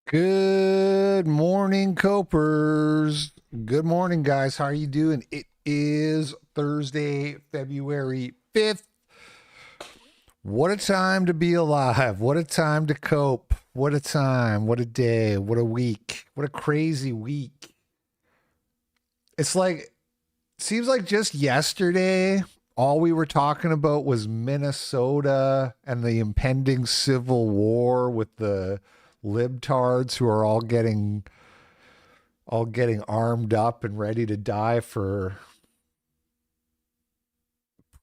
Good morning, Copers. Good morning, guys. How are you doing? It is Thursday, February 5th. What a time to be alive. What a time to cope. What a time. What a day. What a week. What a crazy week. It's like, seems like just yesterday, all we were talking about was Minnesota and the impending civil war with the libtards who are all getting armed up and ready to die for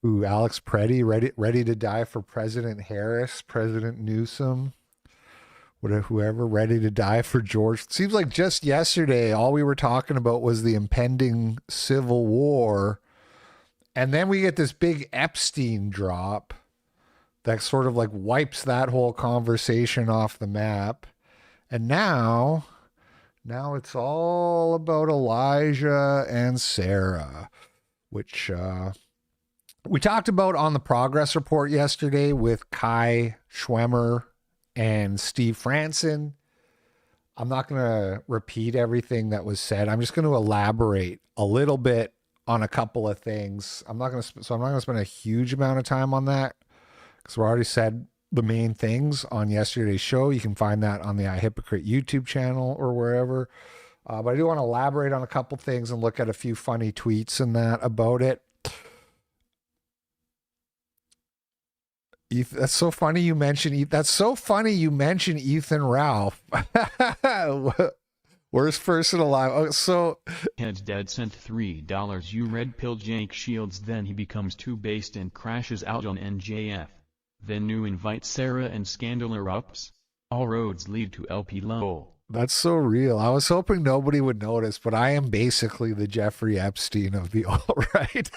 Alex Preddy, ready to die for President Harris, President Newsom, whatever, whoever, ready to die for George. It seems like just yesterday all we were talking about was the impending civil war, and then we get this big Epstein drop that sort of like wipes that whole conversation off the map. And now it's all about Elijah and Sarah, which we talked about on the progress report yesterday with Kai Schwemmer and Steve Franson. I'm not going to repeat everything that was said. I'm just going to elaborate a little bit on a couple of things. I'm not going to spend a huge amount of time on that because we already said the main things on yesterday's show. You can find that on the Hypocrite YouTube channel or wherever. But I do want to elaborate on a couple things and look at a few funny tweets and that about it. That's so funny you mentioned. That's so funny you mentioned Ethan Ralph. Worst person alive. Oh, so Heads Dead sent $3. You red pill Jake Shields, then he becomes too based and crashes out on NJF. Then you invite Sarah and scandal erupts. All roads lead to LP Lowell. that's so real. I was hoping nobody would notice, but I am basically the Jeffrey Epstein of the alt-right.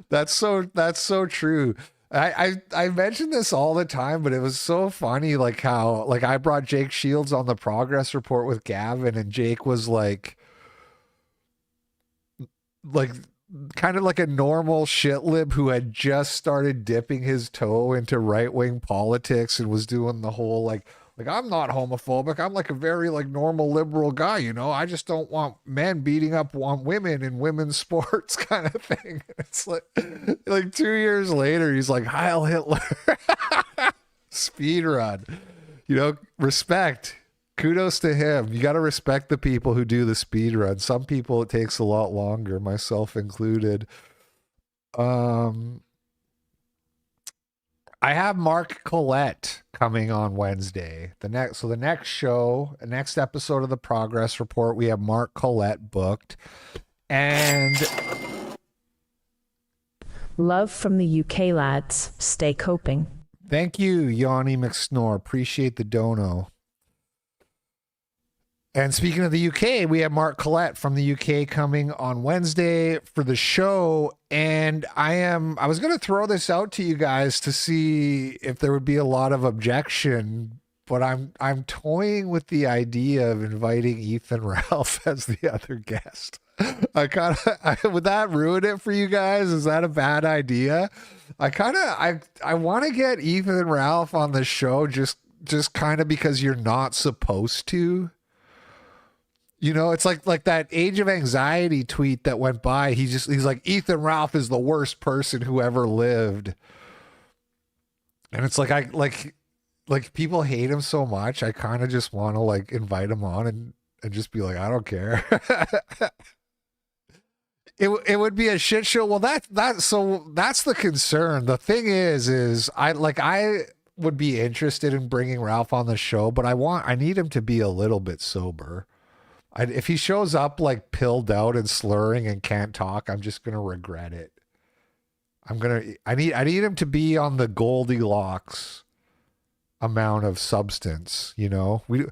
That's so true. I mention this all the time, but it was so funny, like how like I brought Jake Shields on the progress report with Gavin, and Jake was like kind of like a normal shit lib who had just started dipping his toe into right wing politics and was doing the whole like I'm not homophobic. I'm like a very like normal liberal guy, you know. I just don't want men beating up on women in women's sports kind of thing. It's like 2 years later, he's like Heil Hitler, speed run. You know, respect. Kudos to him. You got to respect the people who do the speed run. Some people it takes a lot longer, myself included. Um, I have Mark Collette coming on Wednesday. The next show, the next episode of the Progress Report, we have Mark Collette booked. And Love from the UK lads. Stay coping. thank you, Yanni McSnore. Appreciate the dono. And speaking of the UK, we have Mark Collette from the UK coming on Wednesday for the show. And I was going to throw this out to you guys to see if there would be a lot of objection, but I'm toying with the idea of inviting Ethan Ralph as the other guest. Would that ruin it for you guys? Is that a bad idea? I want to get Ethan Ralph on the show just kind of because you're not supposed to. You know, it's like that Age of Anxiety tweet that went by. He's like, Ethan Ralph is the worst person who ever lived. And it's like like people hate him so much. I kind of just want to like invite him on and just be like, I don't care. It would be a shit show. Well, that's the concern. The thing is I would be interested in bringing Ralph on the show, but I need him to be a little bit sober. If he shows up like pilled out and slurring and can't talk, I'm just gonna regret it. I need him to be on the Goldilocks amount of substance. You know, we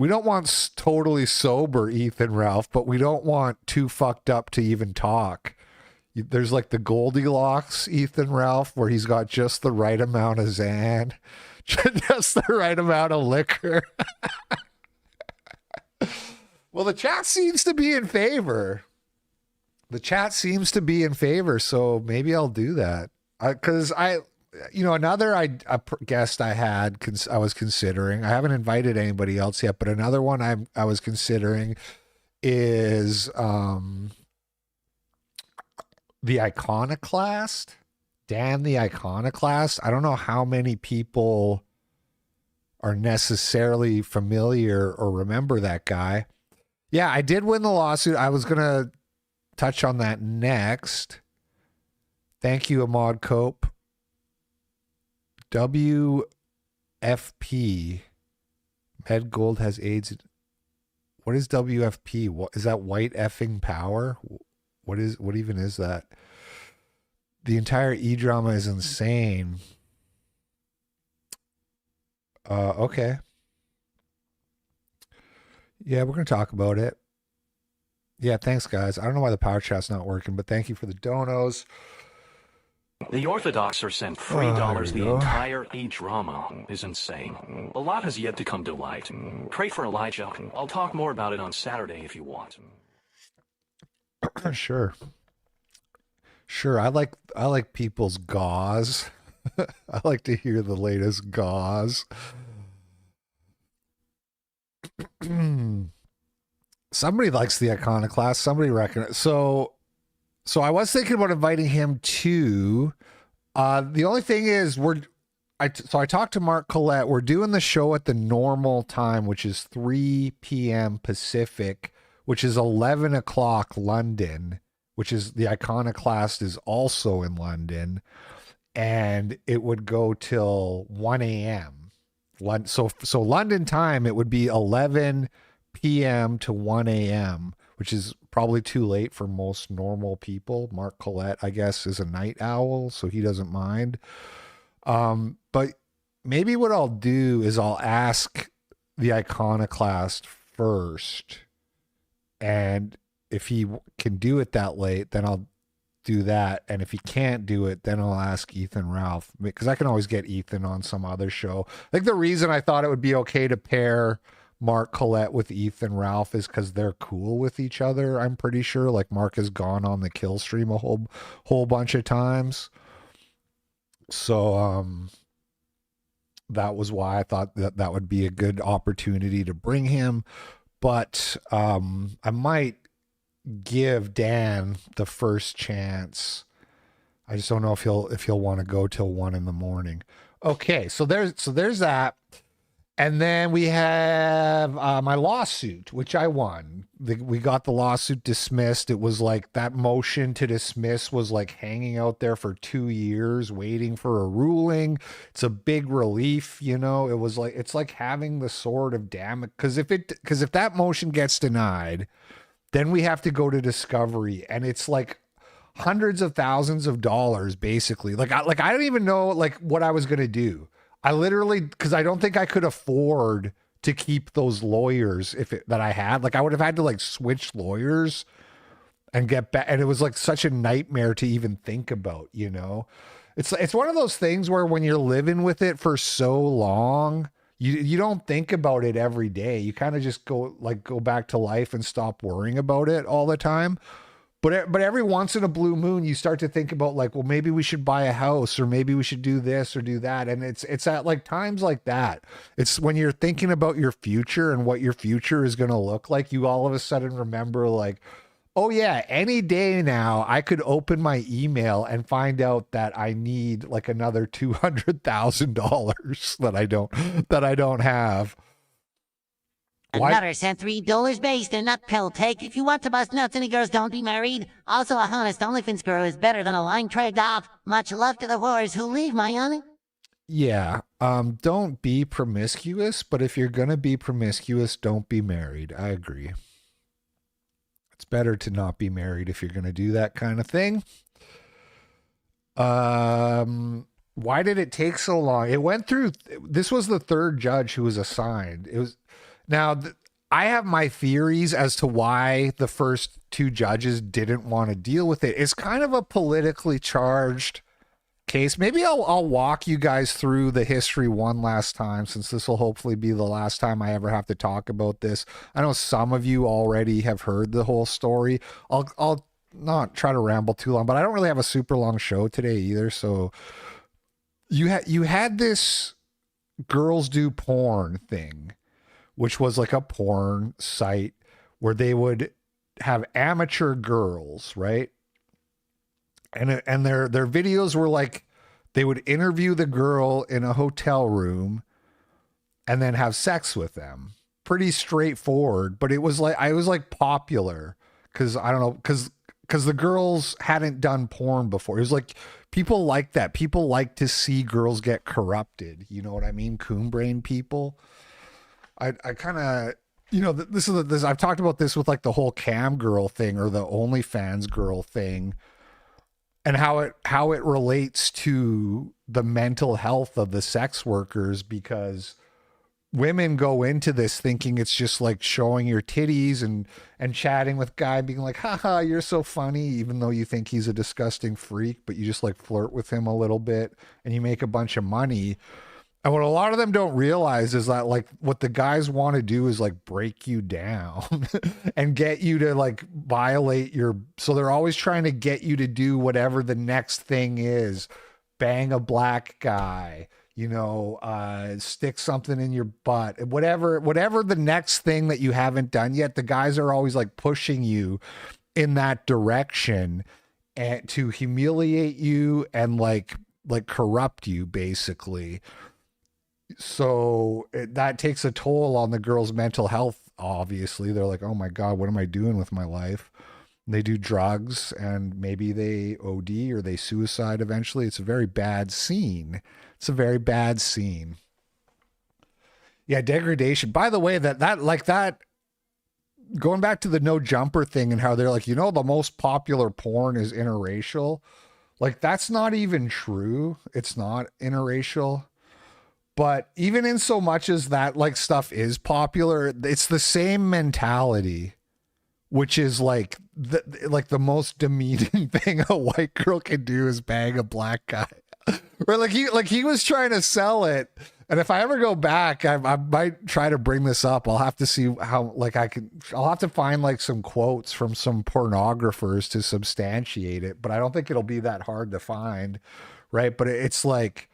don't want totally sober Ethan Ralph, but we don't want too fucked up to even talk. There's like the Goldilocks Ethan Ralph where he's got just the right amount of Xan, just the right amount of liquor. Well, the chat seems to be in favor. The chat seems to be in favor, so maybe I'll do that. Because another guest I had, I was considering. I haven't invited anybody else yet, but another one I was considering is the Iconoclast. Dan the Iconoclast. I don't know how many people are necessarily familiar or remember that guy. Yeah, I did win the lawsuit. I was going to touch on that next. Thank you, Ahmad Cope. WFP. Med Gold has AIDS. What is WFP? What is that? White effing power? What even is that? The entire e-drama is insane. Okay. Yeah, we're going to talk about it. Yeah, thanks, guys. I don't know why the power chat's not working, but thank you for the donos. The Orthodox are sent $3. The entire e-drama is insane. A lot has yet to come to light. Pray for Elijah. I'll talk more about it on Saturday if you want. Sure. I like people's gauze. I like to hear the latest gauze. Somebody likes the Iconoclast. Somebody recognizes. So I was thinking about inviting him too. The only thing is I talked to Mark Collette. We're doing the show at the normal time, which is 3 p.m. Pacific, which is 11 o'clock London, which is the Iconoclast is also in London, and it would go till 1 a.m. So London time, it would be 11 p.m. to 1 a.m., which is probably too late for most normal people. Mark Collette, I guess, is a night owl, so he doesn't mind. But maybe what I'll do is I'll ask the Iconoclast first, and if he can do it that late, then I'll do that. And if he can't do it, then I'll ask Ethan Ralph, because I can always get Ethan on some other show. Like, the reason I thought it would be okay to pair Mark Collette with Ethan Ralph is because they're cool with each other. I'm pretty sure, like, Mark has gone on the kill stream a whole bunch of times. So that was why I thought that would be a good opportunity to bring him. But I might give Dan the first chance. I just don't know if he'll want to go till 1 a.m. Okay, so there's that. And then we have my lawsuit, which I won. We got the lawsuit dismissed. It was like that motion to dismiss was like hanging out there for 2 years waiting for a ruling. It's a big relief, It was like, it's like having the sword of Damocles. Because if that motion gets denied, then we have to go to discovery, and it's like hundreds of thousands of dollars, basically. Like I don't even know like what I was gonna do. I literally, because I don't think I could afford to keep those lawyers that I had. Like, I would have had to like switch lawyers and get back, and it was like such a nightmare to even think about. It's one of those things where when you're living with it for so long, you don't think about it every day. You kind of just go back to life and stop worrying about it all the time. But every once in a blue moon, you start to think about like, well, maybe we should buy a house, or maybe we should do this or do that. And it's at like times like that. It's when you're thinking about your future and what your future is going to look like, you all of a sudden remember like, oh yeah, any day now I could open my email and find out that I need like another $200,000 that I don't have. Another sent $3 based and not pill take. If you want to bust nuts, any girls don't be married. Also, a honest OnlyFans girl is better than a line trade off. Much love to the whores who leave, my honey. Yeah, don't be promiscuous, but if you're gonna be promiscuous, don't be married. I agree. It's better to not be married if you're gonna do that kind of thing. Why did it take so long? It went through. This was the third judge who was assigned. It was. Now, I have my theories as to why the first two judges didn't want to deal with it. It's kind of a politically charged case. Maybe I'll walk you guys through the history one last time, since this will hopefully be the last time I ever have to talk about this. I know some of you already have heard the whole story. I'll not try to ramble too long, but I don't really have a super long show today either, so you had this girls do porn thing, which was like a porn site where they would have amateur girls, right? And their videos were like they would interview the girl in a hotel room and then have sex with them. Pretty straightforward, but it was like popular because I don't know, because the girls hadn't done porn before. It was like people like that. People like to see girls get corrupted. You know what I mean? Coon brain people. I kind of, you know, this I've talked about this with like the whole cam girl thing or the OnlyFans girl thing, and how it relates to the mental health of the sex workers, because women go into this thinking it's just like showing your titties and chatting with guy being like, haha, you're so funny, even though you think he's a disgusting freak, but you just like flirt with him a little bit and you make a bunch of money. And what a lot of them don't realize is that like what the guys want to do is like break you down and get you to like violate so they're always trying to get you to do whatever the next thing is. Bang a black guy, you know, stick something in your butt, whatever the next thing that you haven't done yet. The guys are always like pushing you in that direction and to humiliate you and like corrupt you basically. So that takes a toll on the girl's mental health. Obviously they're like, oh my God, what am I doing with my life? And they do drugs and maybe they OD or they suicide eventually. It's a very bad scene. It's a very bad scene. Yeah, degradation. By the way, that going back to the no jumper thing and how they're like, you know, the most popular porn is interracial. Like, that's not even true. It's not interracial. But even in so much as that like stuff is popular, it's the same mentality, which is like the most demeaning thing a white girl can do is bang a black guy. Or he was trying to sell it. And if I ever go back, I might try to bring this up. I'll have to see how I'll have to find like some quotes from some pornographers to substantiate it, but I don't think it'll be that hard to find. Right. But it's like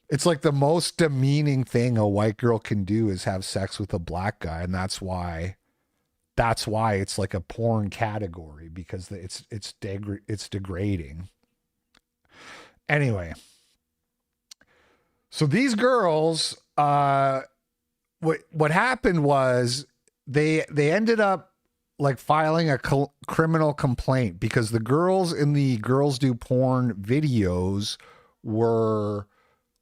the most demeaning thing a white girl can do is have sex with a black guy. And that's why it's like a porn category, because it's degrading. Anyway, so these girls, what happened was they ended up like filing a criminal complaint because the girls in the Girls Do Porn videos were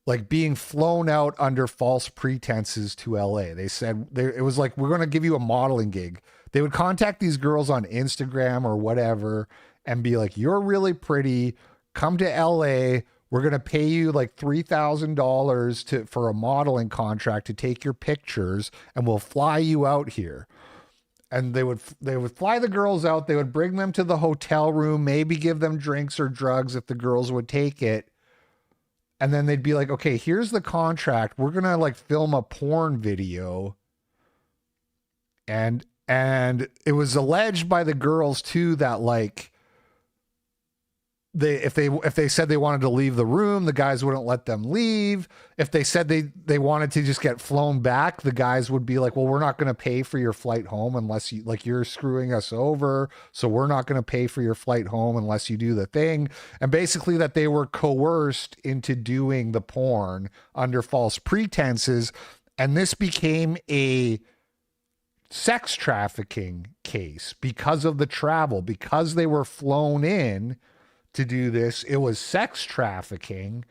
like being flown out under false pretenses to LA. They said it was like, we're going to give you a modeling gig. They would contact these girls on Instagram or whatever and be like, you're really pretty. Come to LA. We're going to pay you like $3,000 for a modeling contract to take your pictures, and we'll fly you out here. And they would fly the girls out. They would bring them to the hotel room, maybe give them drinks or drugs if the girls would take it. And then they'd be like, okay, here's the contract. We're going to like film a porn video. And it was alleged by the girls too that like if they said they wanted to leave the room, the guys wouldn't let them leave. If they said they wanted to just get flown back, the guys would be like, well, we're not going to pay for your flight home unless you're screwing us over. So we're not going to pay for your flight home unless you do the thing. And basically that they were coerced into doing the porn under false pretenses. And this became a sex trafficking case because of the travel, because they were flown in to do this. It was sex trafficking,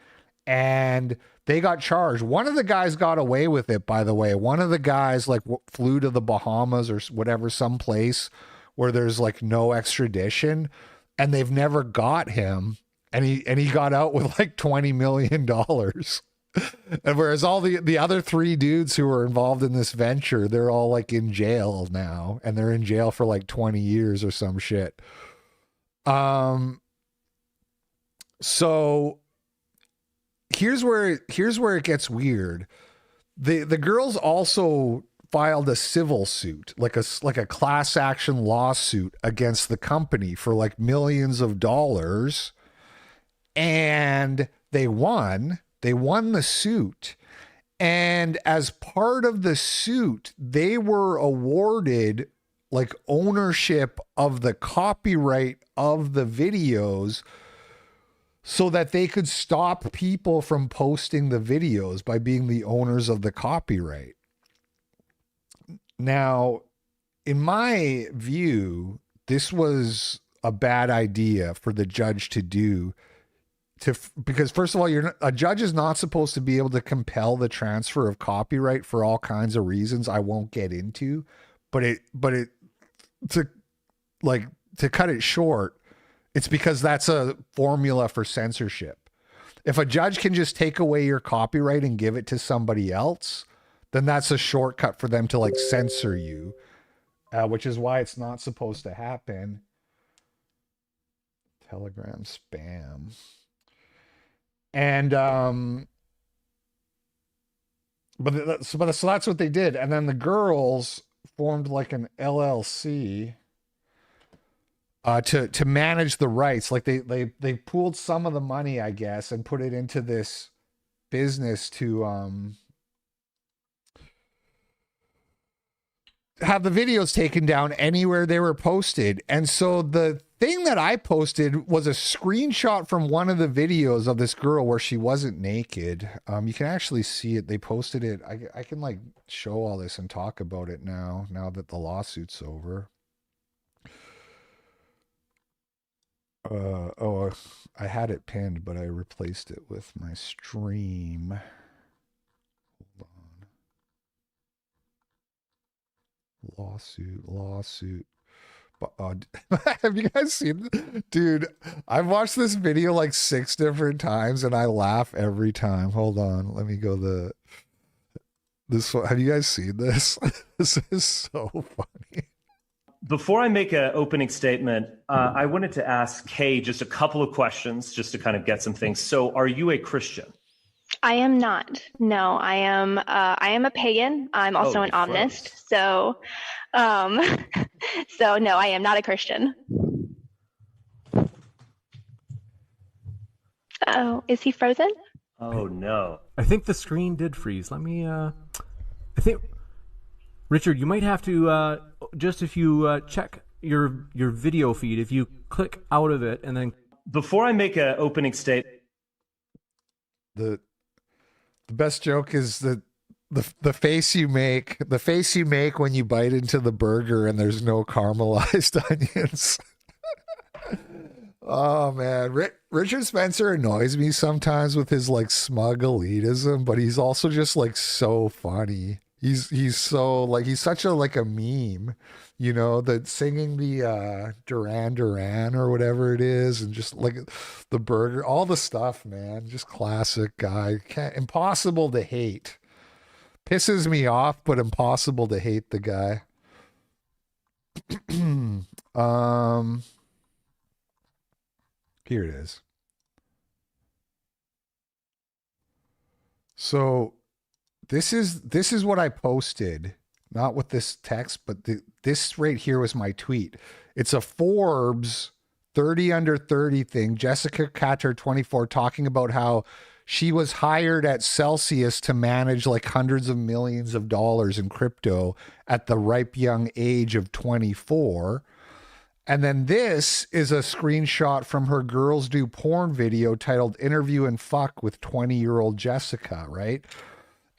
and they got charged. One of the guys got away with it, by the way. One of the guys like flew to the Bahamas or whatever, someplace where there's like no extradition, and they've never got him. And he got out with like $20 million. And whereas all the other three dudes who were involved in this venture, they're all like in jail now, and they're in jail for like 20 years or some shit. So here's where it gets weird. The girls also filed a civil suit, like a class action lawsuit against the company for like millions of dollars, and they won. They won the suit. And as part of the suit, they were awarded like ownership of the copyright of the videos so that they could stop people from posting the videos by being the owners of the copyright. Now, in my view, this was a bad idea for the judge to do, because first of all, a judge is not supposed to be able to compel the transfer of copyright for all kinds of reasons I won't get into, but to cut it short, it's because that's a formula for censorship. If a judge can just take away your copyright and give it to somebody else, then that's a shortcut for them to like censor you, which is why it's not supposed to happen. Telegram spam. And so that's what they did. And then the girls formed like an LLC to manage the rights. Like they pooled some of the money, I guess, and put it into this business to have the videos taken down anywhere they were posted. And so the thing that I posted was a screenshot from one of the videos of this girl where she wasn't naked. You can actually see it. They posted it. I can like show all this and talk about it now that the lawsuit's over. I had it pinned, but I replaced it with my stream. Hold on. Lawsuit. Have you guys seen, dude, I've watched this video like 6 different times and I laugh every time. Hold on, let me go this one. Have you guys seen this? This is so funny. Before I make an opening statement, I wanted to ask Kay just a couple of questions just to kind of get some things. So are you a Christian? I am not. No, I am a pagan. I'm also an omnist. So so no, I am not a Christian. Oh, is he frozen? Oh no. I think the screen did freeze. Let me I think Richard, you might have to just if you check your video feed, if you click out of it and then before I make an opening statement, the best joke is the face you make when you bite into the burger and there's no caramelized onions. Oh man, Richard Spencer annoys me sometimes with his like smug elitism, but he's also just like so funny. He's so like, he's such a like a meme, you know, that singing the Duran Duran or whatever it is, and just like the burger, all the stuff, man, just classic guy. Impossible to hate. Pisses me off, but impossible to hate the guy. Here it is. So this is what I posted, not with this text, but this right here was my tweet. It's a Forbes 30 under 30 thing. Jessica Catter 24 talking about how she was hired at Celsius to manage like hundreds of millions of dollars in crypto at the ripe young age of 24. And then this is a screenshot from her Girls Do Porn video titled Interview and Fuck with 20-year-old Jessica, right?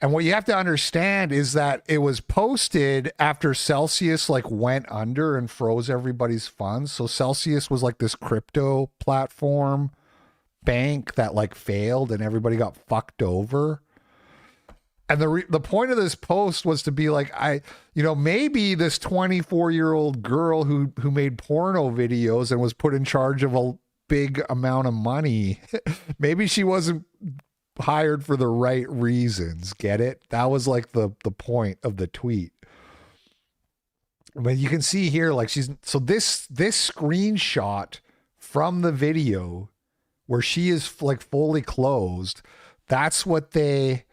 And what you have to understand is that it was posted after Celsius like went under and froze everybody's funds. So Celsius was like this crypto platform bank that like failed and everybody got fucked over. And the point of this post was to be like, maybe this 24-year-old girl who made porno videos and was put in charge of a big amount of money, maybe she wasn't hired for the right reasons. Get it? That was like the point of the tweet. But you can see here, like this screenshot from the video where she is like fully closed. That's what they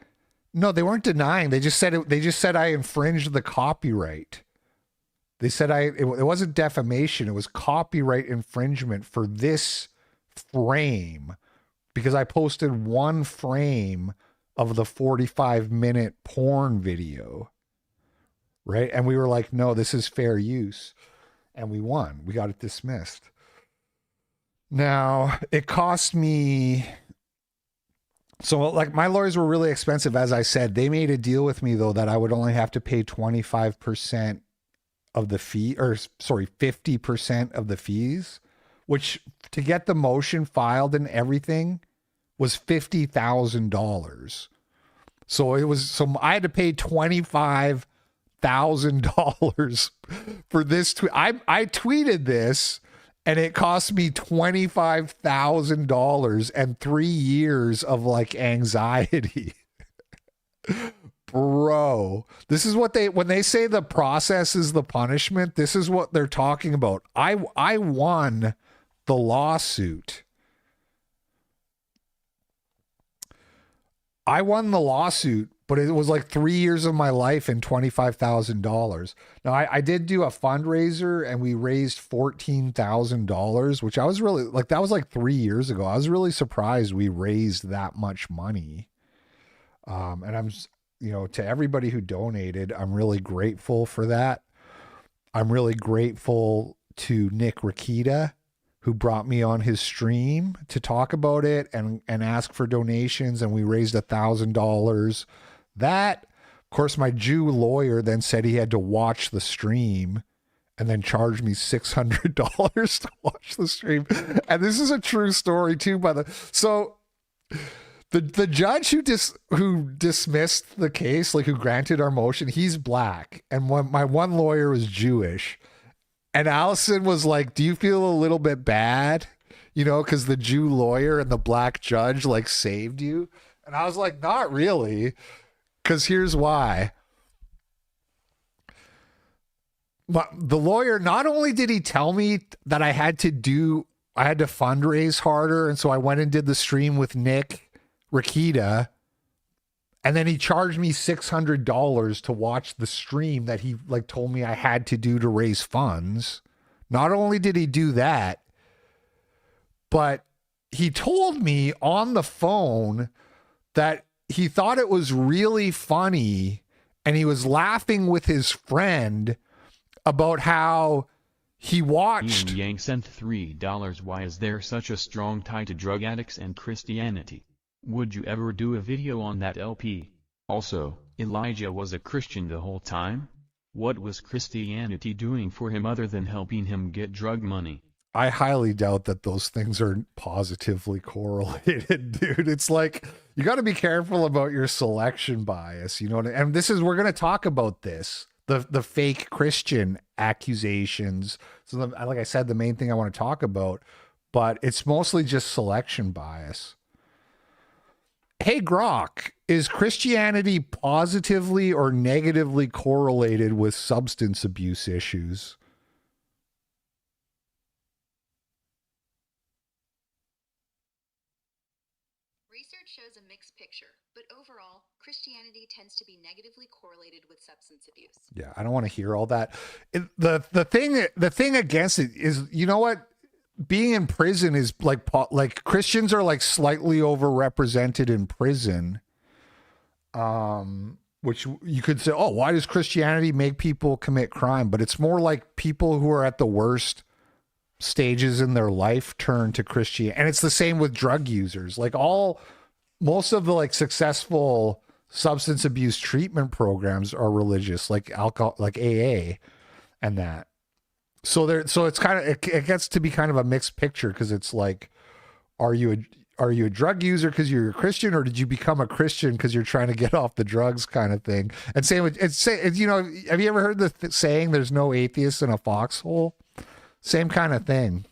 weren't denying. They just said I infringed the copyright. They said it wasn't defamation. It was copyright infringement for this frame because I posted one frame of the 45-minute porn video, right? And we were like, no, this is fair use. And we won. We got it dismissed. Now, it cost me... So, like, my lawyers were really expensive, as I said. They made a deal with me, though, that I would only have to pay 25% of the fee, or sorry, 50% of the fees, which to get the motion filed and everything was $50,000. So I had to pay $25,000 for this tweet. I tweeted this, and it cost me $25,000 and 3 years of like anxiety. Bro, this is what when they say the process is the punishment, this is what they're talking about. I won the lawsuit. I won the lawsuit, but it was like 3 years of my life and $25,000. Now, I did do a fundraiser, and we raised $14,000, which I was really, like, that was like 3 years ago. I was really surprised we raised that much money. And I'm, you know, to everybody who donated, I'm really grateful for that. I'm really grateful to Nick Rakita, who brought me on his stream to talk about it and ask for donations, and we raised $1,000. That, of course, my Jew lawyer then said he had to watch the stream and then charged me $600 to watch the stream. And this is a true story too, so the judge who dismissed the case, like who granted our motion, he's black, and my one lawyer was Jewish. And Allison was like, do you feel a little bit bad? You know, because the Jew lawyer and the black judge like saved you. And I was like, not really. Because here's why. The lawyer, not only did he tell me that I had to fundraise harder. And so I went and did the stream with Nick Rakita. And then he charged me $600 to watch the stream that he like told me I had to do to raise funds. Not only did he do that, but he told me on the phone that he thought it was really funny, and he was laughing with his friend about how he watched... Ian Yang sent $3. Why is there such a strong tie to drug addicts and Christianity? Would you ever do a video on that LP? Also, Elijah was a Christian the whole time? What was Christianity doing for him other than helping him get drug money? I highly doubt that those things are positively correlated, dude. It's like, you got to be careful about your selection bias, you know what I mean? And we're going to talk about this, the fake Christian accusations. So like I said, the main thing I want to talk about, but it's mostly just selection bias. Hey, Grok, is Christianity positively or negatively correlated with substance abuse issues? Research shows a mixed picture, but overall, Christianity tends to be negatively correlated with substance abuse. Yeah, I don't want to hear all that. The thing against it is, you know what? Being in prison is like Christians are like slightly overrepresented in prison, which you could say, oh, why does Christianity make people commit crime? But it's more like people who are at the worst stages in their life turn to Christianity. And it's the same with drug users. Like most of the like successful substance abuse treatment programs are religious, like alcohol, like AA and that. So it's kind of, it gets to be kind of a mixed picture, because it's like, are you a drug user because you're a Christian, or did you become a Christian because you're trying to get off the drugs, kind of thing? And same with, you know, have you ever heard the saying, there's no atheist in a foxhole? Same kind of thing.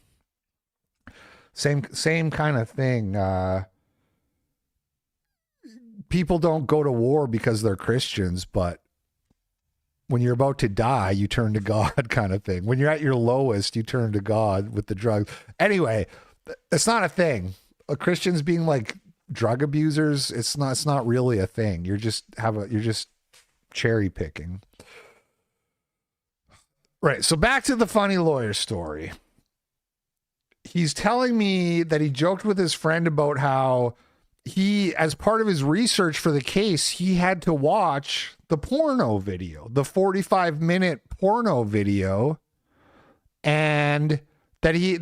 Same kind of thing. People don't go to war because they're Christians, but when you're about to die, you turn to God, kind of thing. When you're at your lowest, you turn to God with the drugs. Anyway, it's not a thing. Christians being like drug abusers, it's not really a thing. You're just cherry picking. Right. So back to the funny lawyer story. he's telling me that he joked with his friend about how he, as part of his research for the case, he had to watch the porno video, the 45-minute porno video, and that he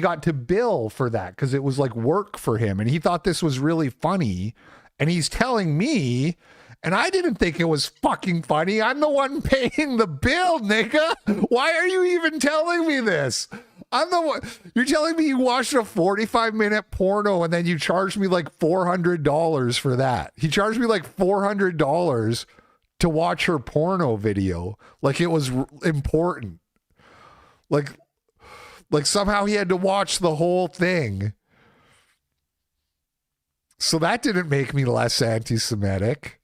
got to bill for that because it was like work for him, and he thought this was really funny. And he's telling me, and I didn't think it was fucking funny. I'm the one paying the bill, nigga. Why are you even telling me this? I'm the one. You're telling me you watched a 45-minute porno and then you charged me like $400 for that. He charged me like $400 to watch her porno video. Like it was important. Like somehow he had to watch the whole thing. So that didn't make me less anti-Semitic.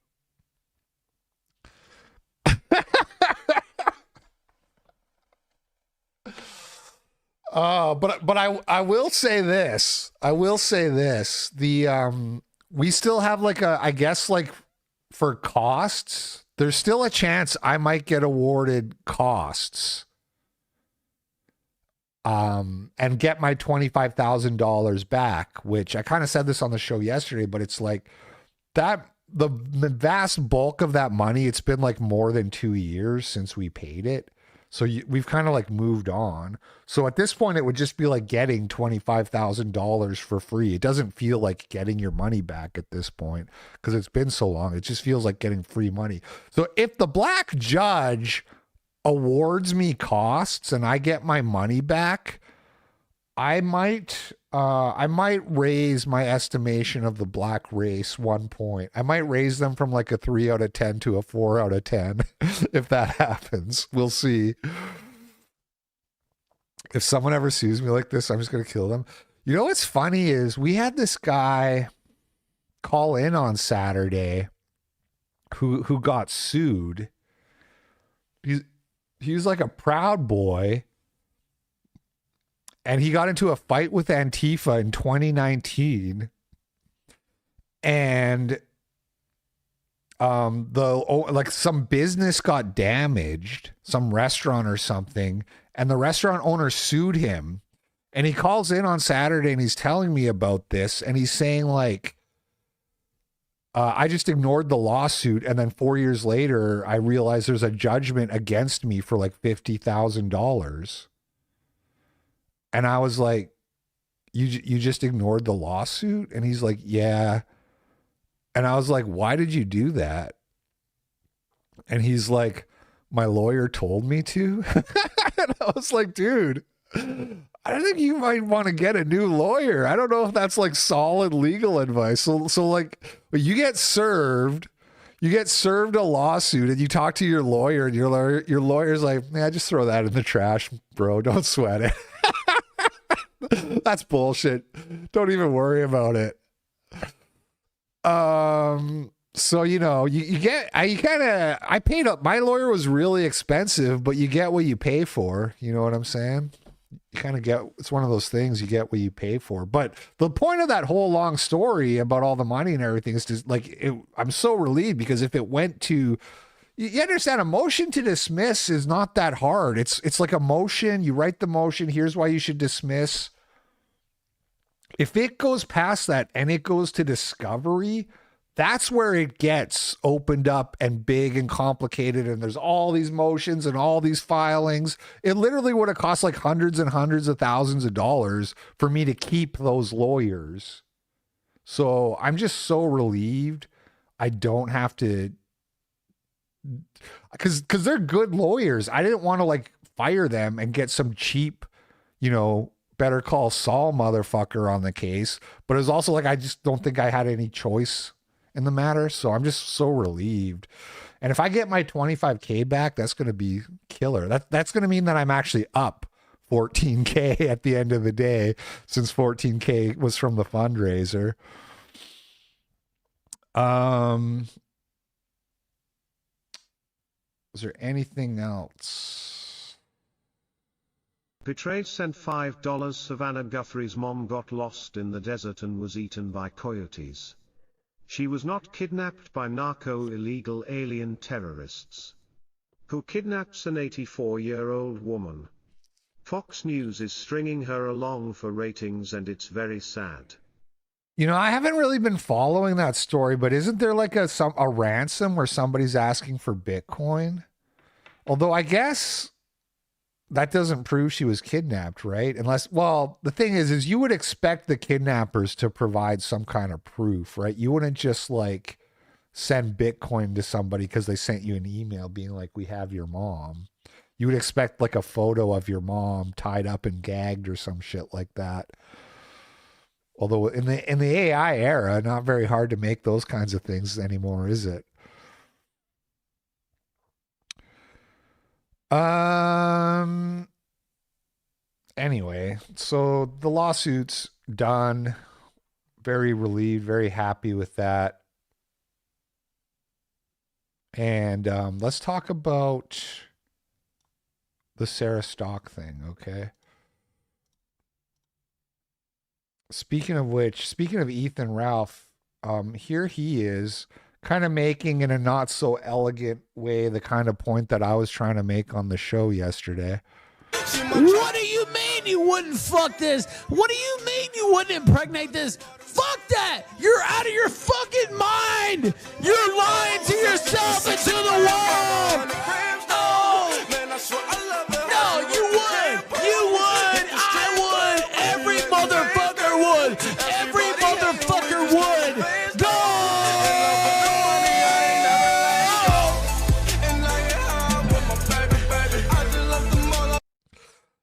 But I will say this. We still have like I guess like for costs, there's still a chance I might get awarded costs. And get my $25,000 back, which I kind of said this on the show yesterday, but it's like that the vast bulk of that money, it's been like more than 2 years since we paid it. So we've kind of like moved on. So at this point, it would just be like getting $25,000 for free. It doesn't feel like getting your money back at this point because it's been so long. It just feels like getting free money. So if the black judge awards me costs and I get my money back, I might raise my estimation of the black race 1 point. I might raise them from like a 3 out of 10 to a 4 out of 10 if that happens. We'll see. If someone ever sues me like this, I'm just going to kill them. You know what's funny is we had this guy call in on Saturday who got sued. He was like a Proud Boy, and he got into a fight with Antifa in 2019, and like some business got damaged, some restaurant or something, and the restaurant owner sued him. And he calls in on Saturday and he's telling me about this, and he's saying like, I just ignored the lawsuit, and then 4 years later, I realized there's a judgment against me for like $50,000. And I was like, you just ignored the lawsuit? And he's like, yeah. And I was like, why did you do that? And he's like, my lawyer told me to. And I was like, dude, I think you might want to get a new lawyer. I don't know if that's like solid legal advice. So like you get served a lawsuit and you talk to your lawyer and your lawyer's like, man, just throw that in the trash, bro. Don't sweat it. That's bullshit. Don't even worry about it. So, you know, I paid up. My lawyer was really expensive, but you get what you pay for. You know what I'm saying? You kind of get, it's one of those things, you get what you pay for. But the point of that whole long story about all the money and everything is just like, I'm so relieved because if it went to, you understand, a motion to dismiss is not that hard. It's like a motion. You write the motion. Here's why you should dismiss. If it goes past that and it goes to discovery, that's where it gets opened up and big and complicated. And there's all these motions and all these filings. It literally would have cost like hundreds and hundreds of thousands of dollars for me to keep those lawyers. So I'm just so relieved I don't have to, because they're good lawyers. I didn't want to like fire them and get some cheap, you know, Better Call Saul motherfucker on the case. But it was also like, I just don't think I had any choice in the matter. So I'm just so relieved. And if I get my $25K back, that's going to be killer. That's going to mean that I'm actually up $14K at the end of the day, since $14K was from the fundraiser. Is there anything else? Betrayed sent $5. Savannah Guthrie's mom got lost in the desert and was eaten by coyotes. She was not kidnapped by narco illegal alien terrorists. Who kidnaps an 84-year-old woman? Fox News is stringing her along for ratings and it's very sad. You know, I haven't really been following that story, but isn't there like a ransom where somebody's asking for Bitcoin? Although I guess that doesn't prove she was kidnapped, right? Unless, well, the thing is you would expect the kidnappers to provide some kind of proof, right? You wouldn't just like send Bitcoin to somebody because they sent you an email being like, we have your mom. You would expect like a photo of your mom tied up and gagged or some shit like that. Although in the AI era, not very hard to make those kinds of things anymore, is it? Anyway, so the lawsuit's done. Very relieved, very happy with that. And let's talk about the Sarah Stock thing, okay? Speaking of which, speaking of Ethan Ralph, here he is kind of making in a not so elegant way the kind of point that I was trying to make on the show yesterday. What do you mean you wouldn't fuck this? What do you mean you wouldn't impregnate this? Fuck that! You're out of your fucking mind! You're lying to yourself and to the world! No, you would! You would! I would! Every motherfucker would! Every motherfucker would! Go!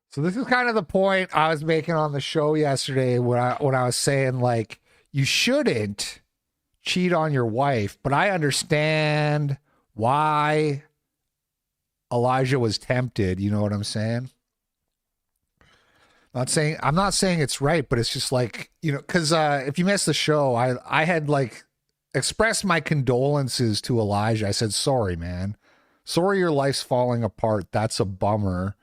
So this is kind of the point I was making on the show yesterday when I was saying like you shouldn't cheat on your wife, but I understand why Elijah was tempted. You know what I'm saying? I'm not saying it's right, but it's just like, you know, because if you missed the show, I had like expressed my condolences to Elijah. I said, sorry, man. Sorry your life's falling apart. That's a bummer.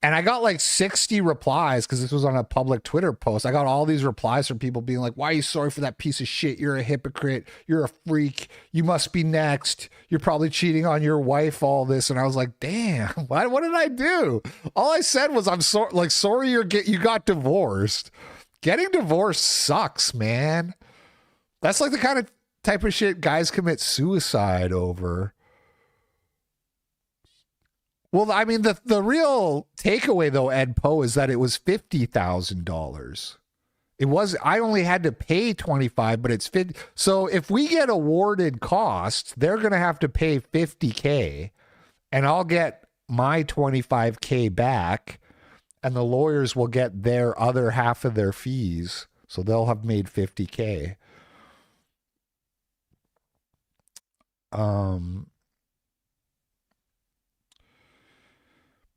And I got like 60 replies because this was on a public Twitter post. I got all these replies from people being like, why are you sorry for that piece of shit? You're a hypocrite. You're a freak. You must be next. You're probably cheating on your wife, all this. And I was like, damn, what did I do? All I said was, I'm sorry you got divorced. Getting divorced sucks, man. That's like the kind of type of shit guys commit suicide over. Well, I mean, the real takeaway, though, Ed Poe, is that it was $50,000. It was, I only had to pay 25, but it's 50. So if we get awarded costs, they're going to have to pay 50K and I'll get my 25K back and the lawyers will get their other half of their fees. So they'll have made 50K.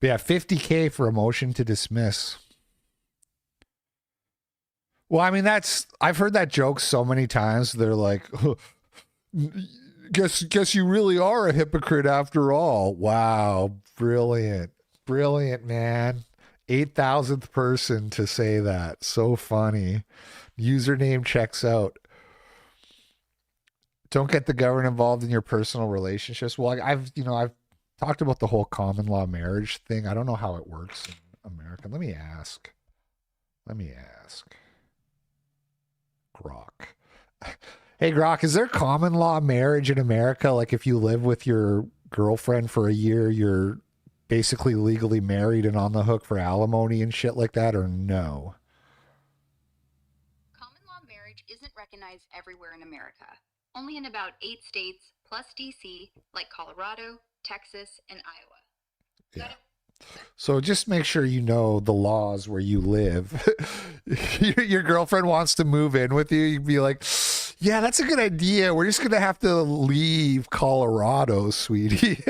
But yeah, 50K for a motion to dismiss. Well, I mean, I've heard that joke so many times. They're like, guess you really are a hypocrite after all. Wow. Brilliant. Brilliant, man. 8,000th person to say that. So funny. Username checks out. Don't get the government involved in your personal relationships. Well, I've talked about the whole common law marriage thing. I don't know how it works in America. Let me ask. Grok. Hey, Grok, is there common law marriage in America? Like if you live with your girlfriend for a year, you're basically legally married and on the hook for alimony and shit like that, or no? Common law marriage isn't recognized everywhere in America. Only in about 8 states, plus DC, like Colorado, Texas, and Iowa. Yeah. So just make sure you know the laws where you live. Your girlfriend wants to move in with you. You'd be like, yeah, that's a good idea. We're just going to have to leave Colorado, sweetie.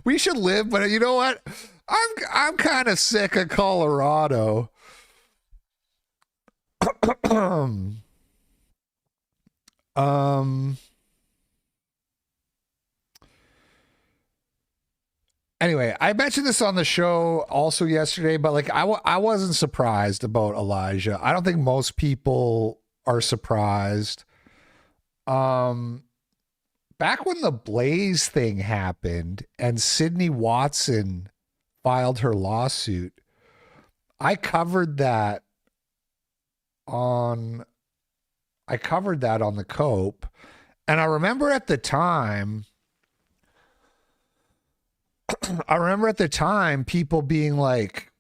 We should live, but you know what? I'm kind of sick of Colorado. Anyway, I mentioned this on the show also yesterday, but like I wasn't surprised about Elijah. I don't think most people are surprised. Back when the Blaze thing happened and Sydney Watson filed her lawsuit. I covered that on the Cope. And I remember at the time, people being like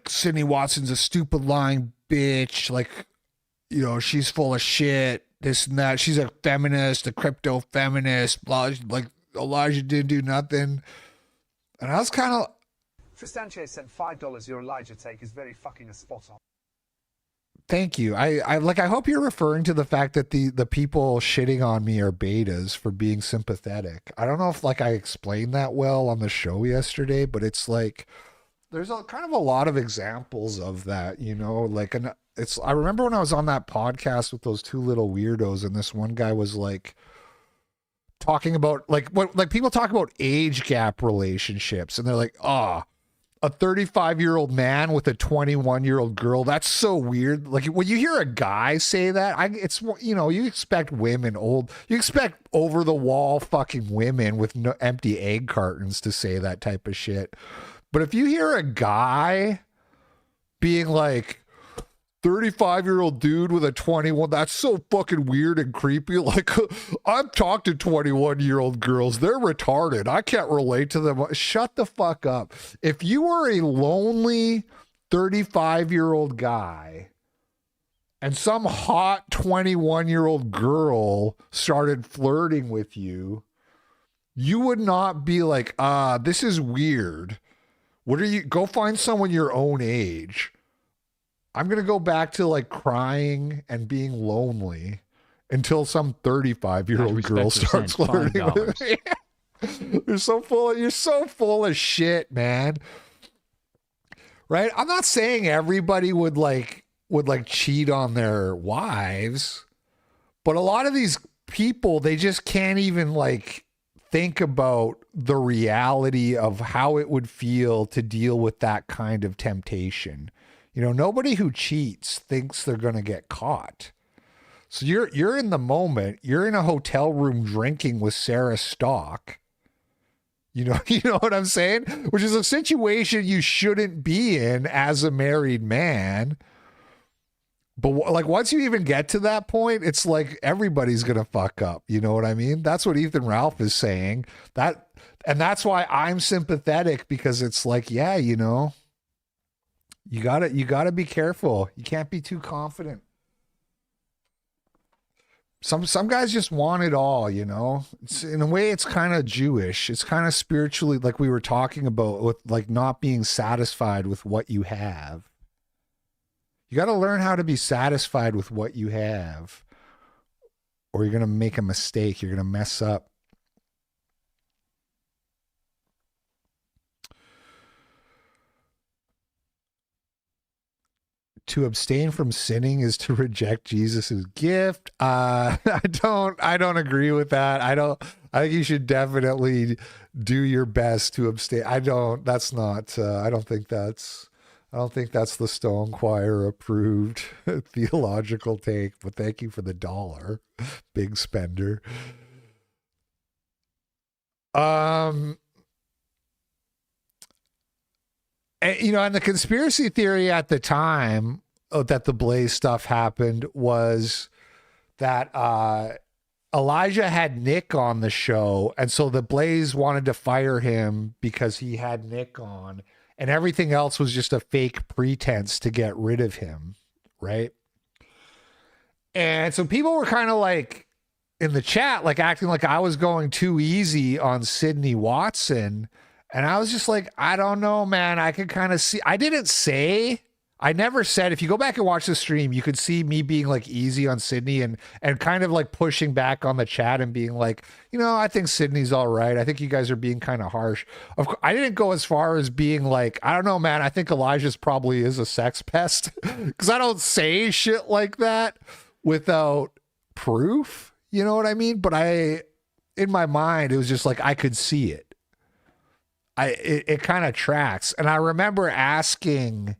Sydney Watson's a stupid lying bitch. Like, you know, she's full of shit, this and that. She's a feminist, a crypto feminist, blah, like Elijah didn't do nothing. And I was kind of... Tristanche sent $5. Your Elijah take is very fucking a spot on. Thank you. I hope you're referring to the fact that the people shitting on me are betas for being sympathetic. I don't know if I explained that well on the show yesterday, but it's like there's kind of a lot of examples of that, you know, I remember when I was on that podcast with those two little weirdos, and this one guy was like talking about what people talk about age gap relationships, and they're like, a 35-year-old man with a 21-year-old girl, that's so weird. Like, when you hear a guy say that, it's, you know, you expect you expect over-the-wall fucking women with no empty egg cartons to say that type of shit. But if you hear a guy being like, 35-year-old dude with a 21, that's so fucking weird and creepy. Like, I've talked to 21-year-old girls. They're retarded. I can't relate to them. Shut the fuck up. If you are a lonely 35-year-old guy and some hot 21-year-old girl started flirting with you, you would not be like, this is weird. Go find someone your own age. I'm going to go back to crying and being lonely until some 35-year-old girl starts flirting with me. You're so full of shit, man. Right? I'm not saying everybody would cheat on their wives, but a lot of these people, they just can't even think about the reality of how it would feel to deal with that kind of temptation. You know, nobody who cheats thinks they're going to get caught. So you're in the moment. You're in a hotel room drinking with Sarah Stock. You know what I'm saying? Which is a situation you shouldn't be in as a married man. But once you even get to that point, it's like everybody's going to fuck up. You know what I mean? That's what Ethan Ralph is saying. And that's why I'm sympathetic, because it's like, yeah, you know, you gotta be careful. You can't be too confident. Some guys just want it all, you know. In a way, it's kind of Jewish. It's kind of spiritually, like we were talking about, with not being satisfied with what you have. You got to learn how to be satisfied with what you have, or you're gonna make a mistake. You're gonna mess up. To abstain from sinning is to reject Jesus's gift. I don't agree with that. I think you should definitely do your best to abstain. I don't think that's the Stone Choir approved theological take, but thank you for the $1. Big spender. And the conspiracy theory at the time that the Blaze stuff happened was that Elijah had Nick on the show, and so the Blaze wanted to fire him because he had Nick on, and everything else was just a fake pretense to get rid of him, right? And so people were kind of in the chat, acting like I was going too easy on Sydney Watson. And I was just like, I don't know, man. I could kind of see. I never said, if you go back and watch the stream, you could see me being easy on Sydney and kind of pushing back on the chat and being like, you know, I think Sydney's all right. I think you guys are being kind of harsh. Of course, I didn't go as far as being like, I don't know, man. I think Elijah's probably is a sex pest, because I don't say shit like that without proof. You know what I mean? But in my mind, it was just I could see it. It kind of tracks. And I remember asking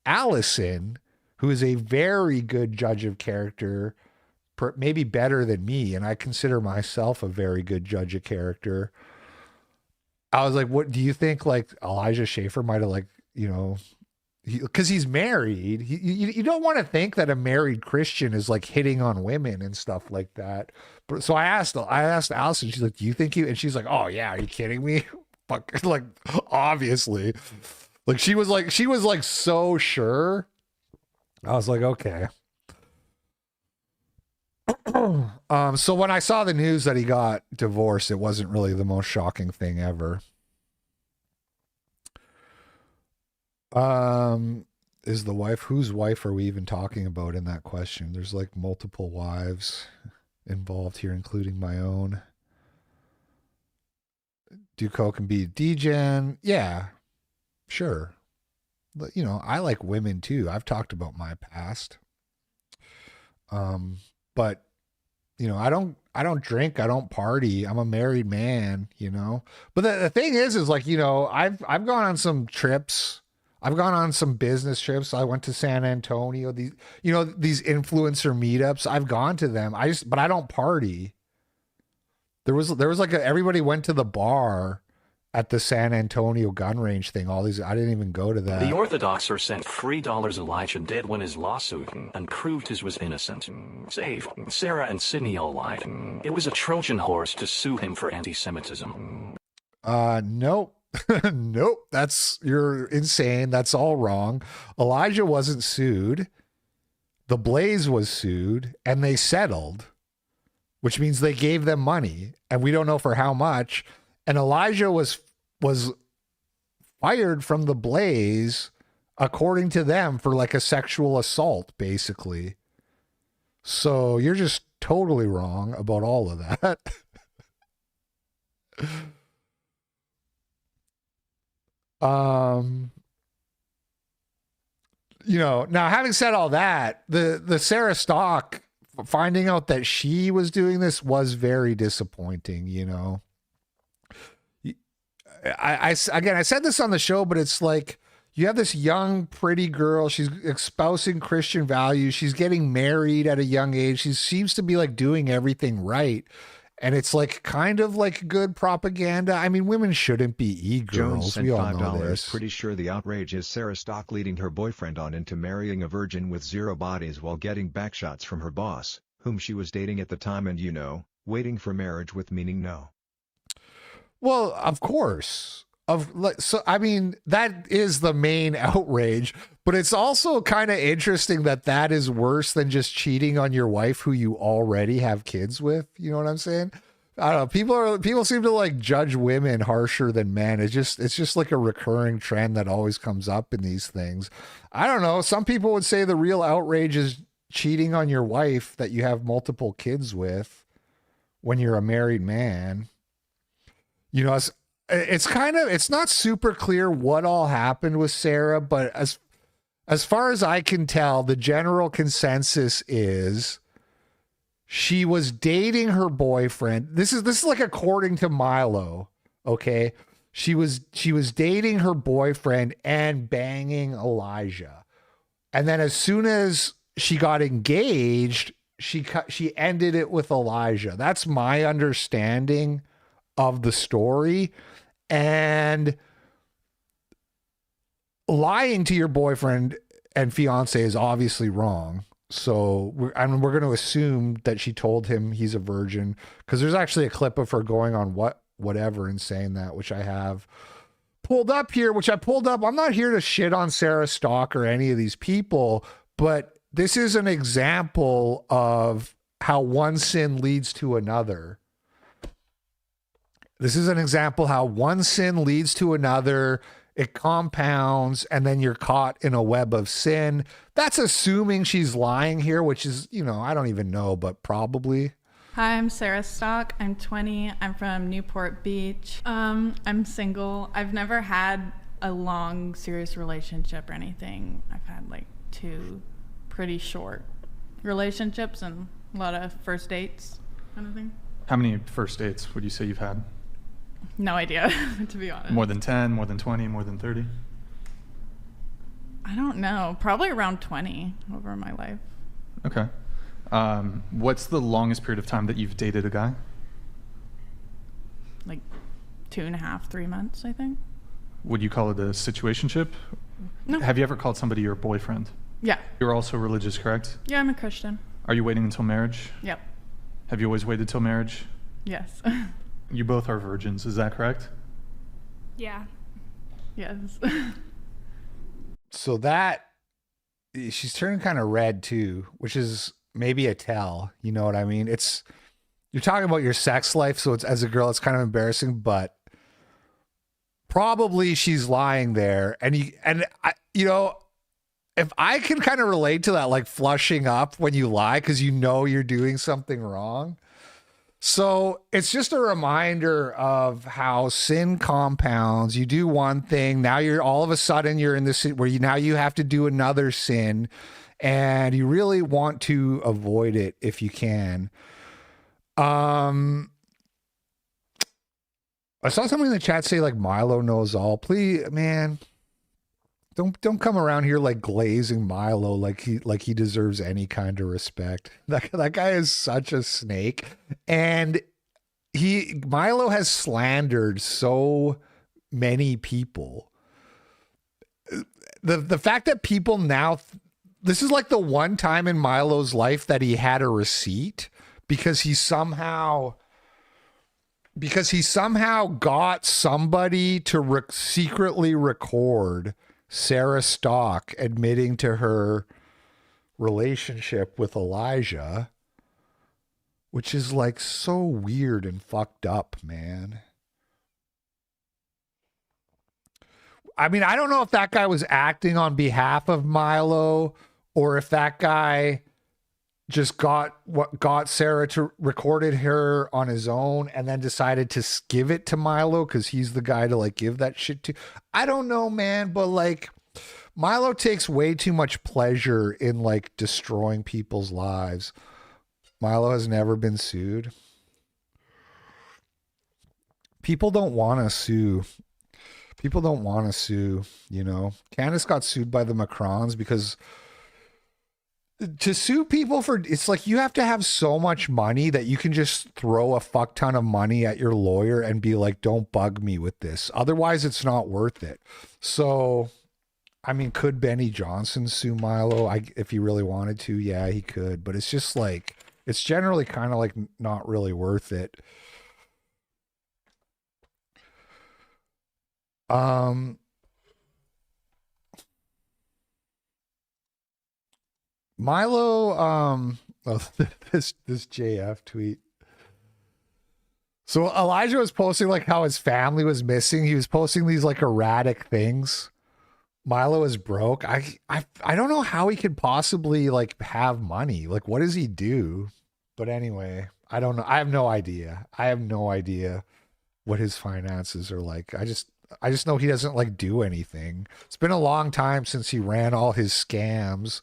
Allison, who is a very good judge of character, maybe better than me, and I consider myself a very good judge of character. I was like, what do you think? Like Elijah Schaefer might have like, you know, because he's married. You don't want to think that a married Christian is like hitting on women and stuff like that. But so I asked Allison, she's like, do you think and she's like, oh yeah, are you kidding me? Fuck, like obviously. Like she was like so sure. I was like, okay. So when I saw the news that he got divorced, it wasn't really the most shocking thing ever. Is the wife, whose wife are we even talking about in that question? There's like multiple wives involved here, including my own. Do coke and be degen? Yeah, sure. But, you know, I like women too. I've talked about my past. But you know, I don't drink, I don't party. I'm a married man, you know. But the thing is like, you know, I've gone on some trips. I've gone on some business trips. I went to San Antonio. These, you know, these influencer meetups. I've gone to them. But I don't party. There was like everybody went to the bar at the San Antonio gun range thing. All these, I didn't even go to that. The Orthodox are sent $3 Elijah did win his lawsuit and proved his was innocent. Save Sarah and Sydney all lied. It was a Trojan horse to sue him for anti-Semitism. Nope. Nope. You're insane. That's all wrong. Elijah wasn't sued. The Blaze was sued and they settled, which means they gave them money and we don't know for how much. And Elijah was fired from the Blaze, according to them, for like a sexual assault, basically. So you're just totally wrong about all of that. You know, now having said all that, the Sarah Stock, finding out that she was doing this was very disappointing, you know. I said this on the show, but it's like you have this young, pretty girl. She's espousing Christian values. She's getting married at a young age. She seems to be like doing everything right. And it's like kind of like good propaganda. I mean, women shouldn't be e-girls. Jones We all sent know $5. this. Pretty sure the outrage is Sarah Stock leading her boyfriend on into marrying a virgin with 0 bodies while getting backshots from her boss, whom she was dating at the time, and, you know, waiting for marriage with meaning no. Well, of course. So I mean, that is the main outrage, but it's also kind of interesting that is worse than just cheating on your wife who you already have kids with. You know what I'm saying? I don't know. People seem to like judge women harsher than men. It's just like a recurring trend that always comes up in these things. I don't know. Some people would say the real outrage is cheating on your wife that you have multiple kids with when you're a married man. You know, it's not super clear what all happened with Sarah, but as far as I can tell, the general consensus is she was dating her boyfriend. This is like according to Milo, okay? She was dating her boyfriend and banging Elijah. And then as soon as she got engaged, she ended it with Elijah. That's my understanding of the story. And lying to your boyfriend and fiance is obviously wrong. So we're going to assume that she told him he's a virgin, because there's actually a clip of her going on whatever and saying that, which I have pulled up here, I'm not here to shit on Sarah Stock or any of these people, but this is an example of how one sin leads to another. This is an example how one sin leads to another. It compounds, and then you're caught in a web of sin. That's assuming she's lying here, which is, you know, I don't even know, but probably. Hi, I'm Sarah Stock. I'm 20. I'm from Newport Beach. I'm single. I've never had a long, serious relationship or anything. I've had like 2 pretty short relationships and a lot of first dates kind of thing. How many first dates would you say you've had? No idea, to be honest. More than 10, more than 20, more than 30? I don't know. Probably around 20 over my life. Okay. What's the longest period of time that you've dated a guy? Like 2.5, 3 months, I think. Would you call it a situationship? No. Have you ever called somebody your boyfriend? Yeah. You're also religious, correct? Yeah, I'm a Christian. Are you waiting until marriage? Yep. Have you always waited till marriage? Yes. You both are virgins, is that correct? Yeah. Yes. So that, she's turning kind of red too, which is maybe a tell. You know what I mean? You're talking about your sex life, so it's, as a girl, it's kind of embarrassing, but probably she's lying there. And if I can kind of relate to that, like flushing up when you lie because you know you're doing something wrong. So it's just a reminder of how sin compounds. You do one thing, now you're all of a sudden you're in this where now you have to do another sin, and you really want to avoid it if you can. I saw somebody in the chat say like Milo knows all. Please, man. Don't come around here like glazing Milo like he deserves any kind of respect. That guy is such a snake, and Milo has slandered so many people. The fact that people now, this is like the one time in Milo's life that he had a receipt because he somehow got somebody to secretly record Sarah Stock admitting to her relationship with Elijah, which is like so weird and fucked up, man. I mean, I don't know if that guy was acting on behalf of Milo or if that guy just got Sarah to recorded her on his own and then decided to give it to Milo because he's the guy to like give that shit to. I don't know, man, but like Milo takes way too much pleasure in like destroying people's lives. Milo has never been sued. People don't want to sue. People don't want to sue, you know. Candace got sued by the Macrons because to sue people for, it's like you have to have so much money that you can just throw a fuck ton of money at your lawyer and be like, don't bug me with this. Otherwise, it's not worth it. So, I mean, could Benny Johnson sue Milo? If he really wanted to, yeah, he could. But it's just like, it's generally kind of like not really worth it. Milo, this JF tweet. So Elijah was posting like how his family was missing. He was posting these like erratic things. Milo is broke. I don't know how he could possibly like have money. Like, what does he do? But anyway, I don't know. I have no idea. I have no idea what his finances are like. I just know he doesn't like do anything. It's been a long time since he ran all his scams,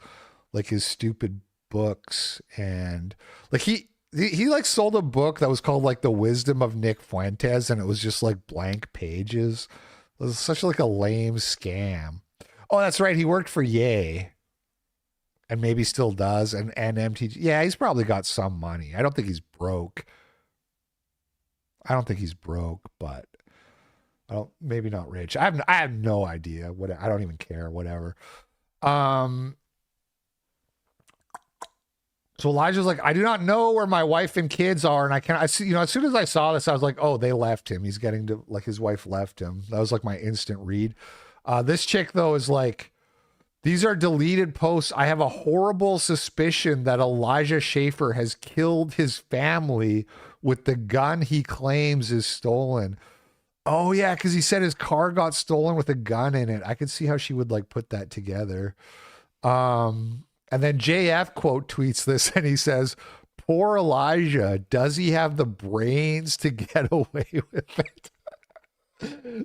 like his stupid books, and like he like sold a book that was called like The Wisdom of Nick Fuentes, and it was just like blank pages. It was such like a lame scam. Oh, that's right. He worked for Ye, and maybe still does, and MTG. Yeah, he's probably got some money. I don't think he's broke. But maybe not rich. I have no idea. I don't even care. Whatever. So Elijah's like, I do not know where my wife and kids are, and I see, you know, as soon as I saw this, I was like, oh, they left him. He's getting to, like, his wife left him. That was like my instant read. This chick though is like, these are deleted posts. I have a horrible suspicion that Elijah Schaefer has killed his family with the gun he claims is stolen. Oh yeah, because he said his car got stolen with a gun in it. I could see how she would like put that together. And then JF quote tweets this and he says, poor Elijah, does he have the brains to get away with it?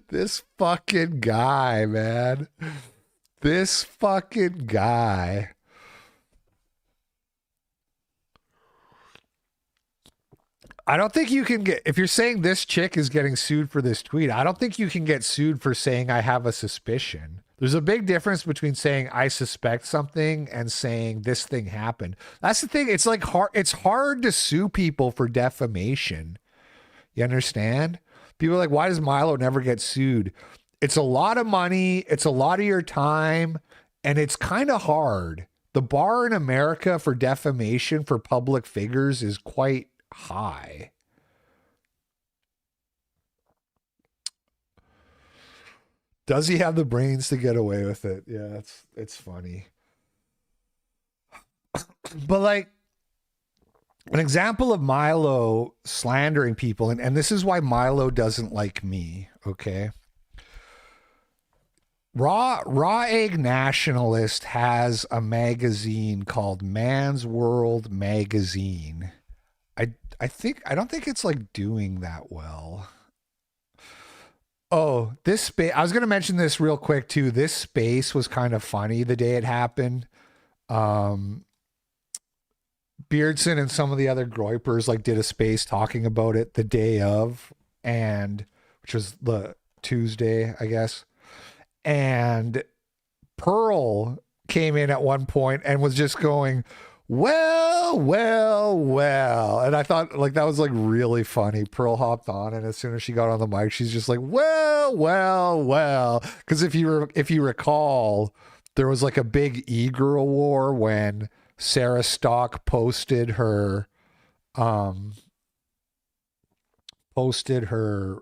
This fucking guy, man. This fucking guy. I don't think you can get, if you're saying this chick is getting sued for this tweet, I don't think you can get sued for saying I have a suspicion. There's a big difference between saying I suspect something and saying this thing happened. That's the thing. It's like hard. It's hard to sue people for defamation. You understand? People are like, why does Milo never get sued? It's a lot of money. It's a lot of your time. And it's kind of hard. The bar in America for defamation for public figures is quite high. Does he have the brains to get away with it? Yeah, it's funny. But like, an example of Milo slandering people, and this is why Milo doesn't like me, okay? Raw Egg Nationalist has a magazine called Man's World Magazine. I don't think it's like doing that well. Oh, this space, I was going to mention this real quick too. This space was kind of funny the day it happened. Beardson and some of the other Groypers like did a space talking about it the day of, and which was the Tuesday, I guess. And Pearl came in at one point and was just going, well. And I thought like that was like really funny. Pearl hopped on, and as soon as she got on the mic, she's just like, well. Because if you recall, there was like a big e-girl war when Sarah Stock posted her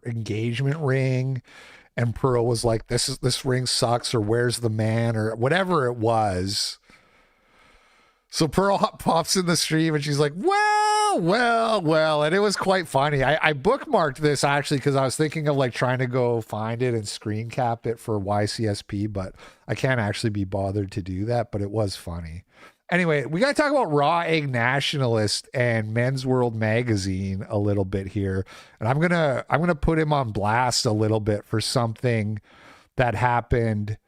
engagement ring, and Pearl was like, this ring sucks, or where's the man, or whatever it was. So Pearl pops in the stream and she's like, well, and it was quite funny. I bookmarked this actually because I was thinking of like trying to go find it and screen cap it for YCSP, but I can't actually be bothered to do that, but it was funny. Anyway, we got to talk about Raw Egg Nationalist and Men's World Magazine a little bit here. And I'm going to put him on blast a little bit for something that happened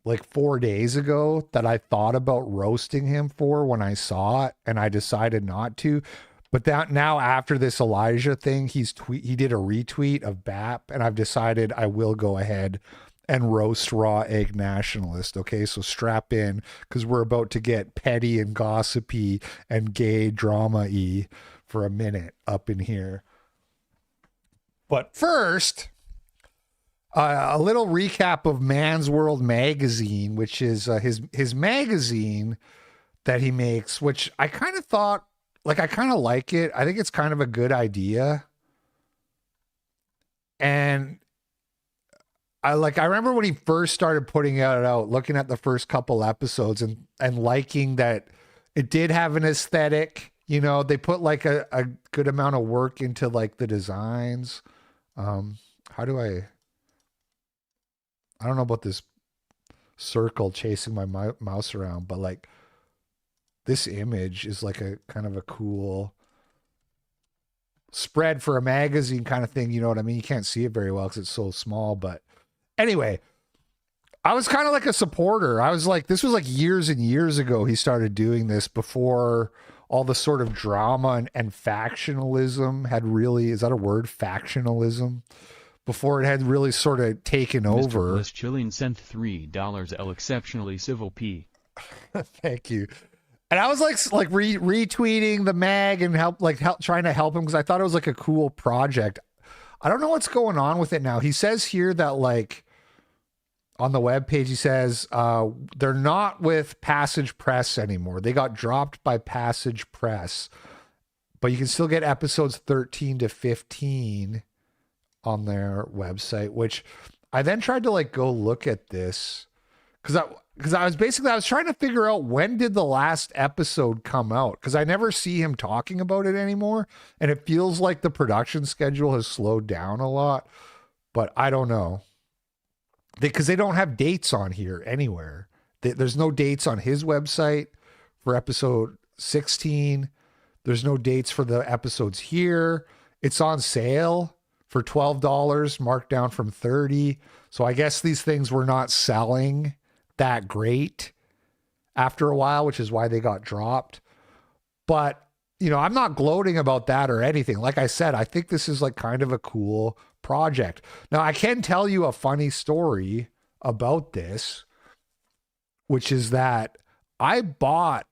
like 4 days ago that I thought about roasting him for when I saw it, and I decided not to. But that now after this Elijah thing, he did a retweet of BAP, and I've decided I will go ahead and roast Raw Egg Nationalist. Okay, so strap in, because we're about to get petty and gossipy and gay drama-y for a minute up in here. But first, a little recap of Man's World Magazine, which is his magazine that he makes, which I kind of thought, like, I kind of like it. I think it's kind of a good idea. And I remember when he first started putting it out, looking at the first couple episodes and liking that it did have an aesthetic. You know, they put like a good amount of work into like the designs. How do I don't know about this circle chasing my mouse around, but like this image is like a kind of a cool spread for a magazine kind of thing. You know what I mean? You can't see it very well because it's so small, but anyway, I was kind of like a supporter. I was like, this was like years and years ago he started doing this, before all the sort of drama and factionalism had really, is that a word? Factionalism? Before it had really sort of taken over. Bliss Chilling sent $3 L exceptionally civil P. Thank you. And I was like retweeting the mag and trying to help him because I thought it was like a cool project. I don't know what's going on with it now. He says here that like on the webpage, he says they're not with Passage Press anymore. They got dropped by Passage Press, but you can still get episodes 13 to 15 on their website, which I then tried to like go look at this because I was trying to figure out when did the last episode come out, because I never see him talking about it anymore, and it feels like the production schedule has slowed down a lot, but I don't know, because they don't have dates on here anywhere. There's no dates on his website for episode 16. There's no dates for the episodes here. It's on sale for $12, marked down from $30. So I guess these things were not selling that great after a while, which is why they got dropped. But, you know, I'm not gloating about that or anything. Like I said, I think this is like kind of a cool project. Now, I can tell you a funny story about this, which is that I bought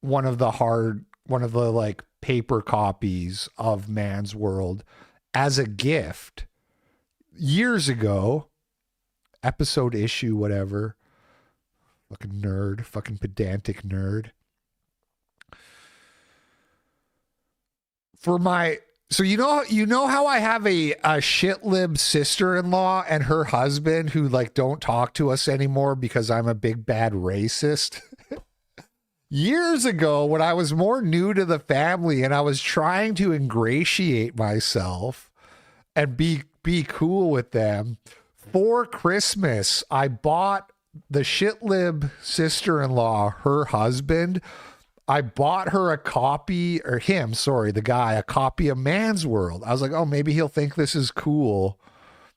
one of the like paper copies of Man's World, as a gift years ago, episode, issue, whatever. Fucking nerd, fucking pedantic nerd. For my, so you know how I have a shitlib sister-in-law and her husband who like don't talk to us anymore because I'm a big bad racist. Years ago, when I was more new to the family and I was trying to ingratiate myself and be cool with them, for Christmas, I bought the shitlib sister-in-law, her husband, I bought her a copy, or him, sorry, the guy, a copy of Man's World. I was like, oh, maybe he'll think this is cool.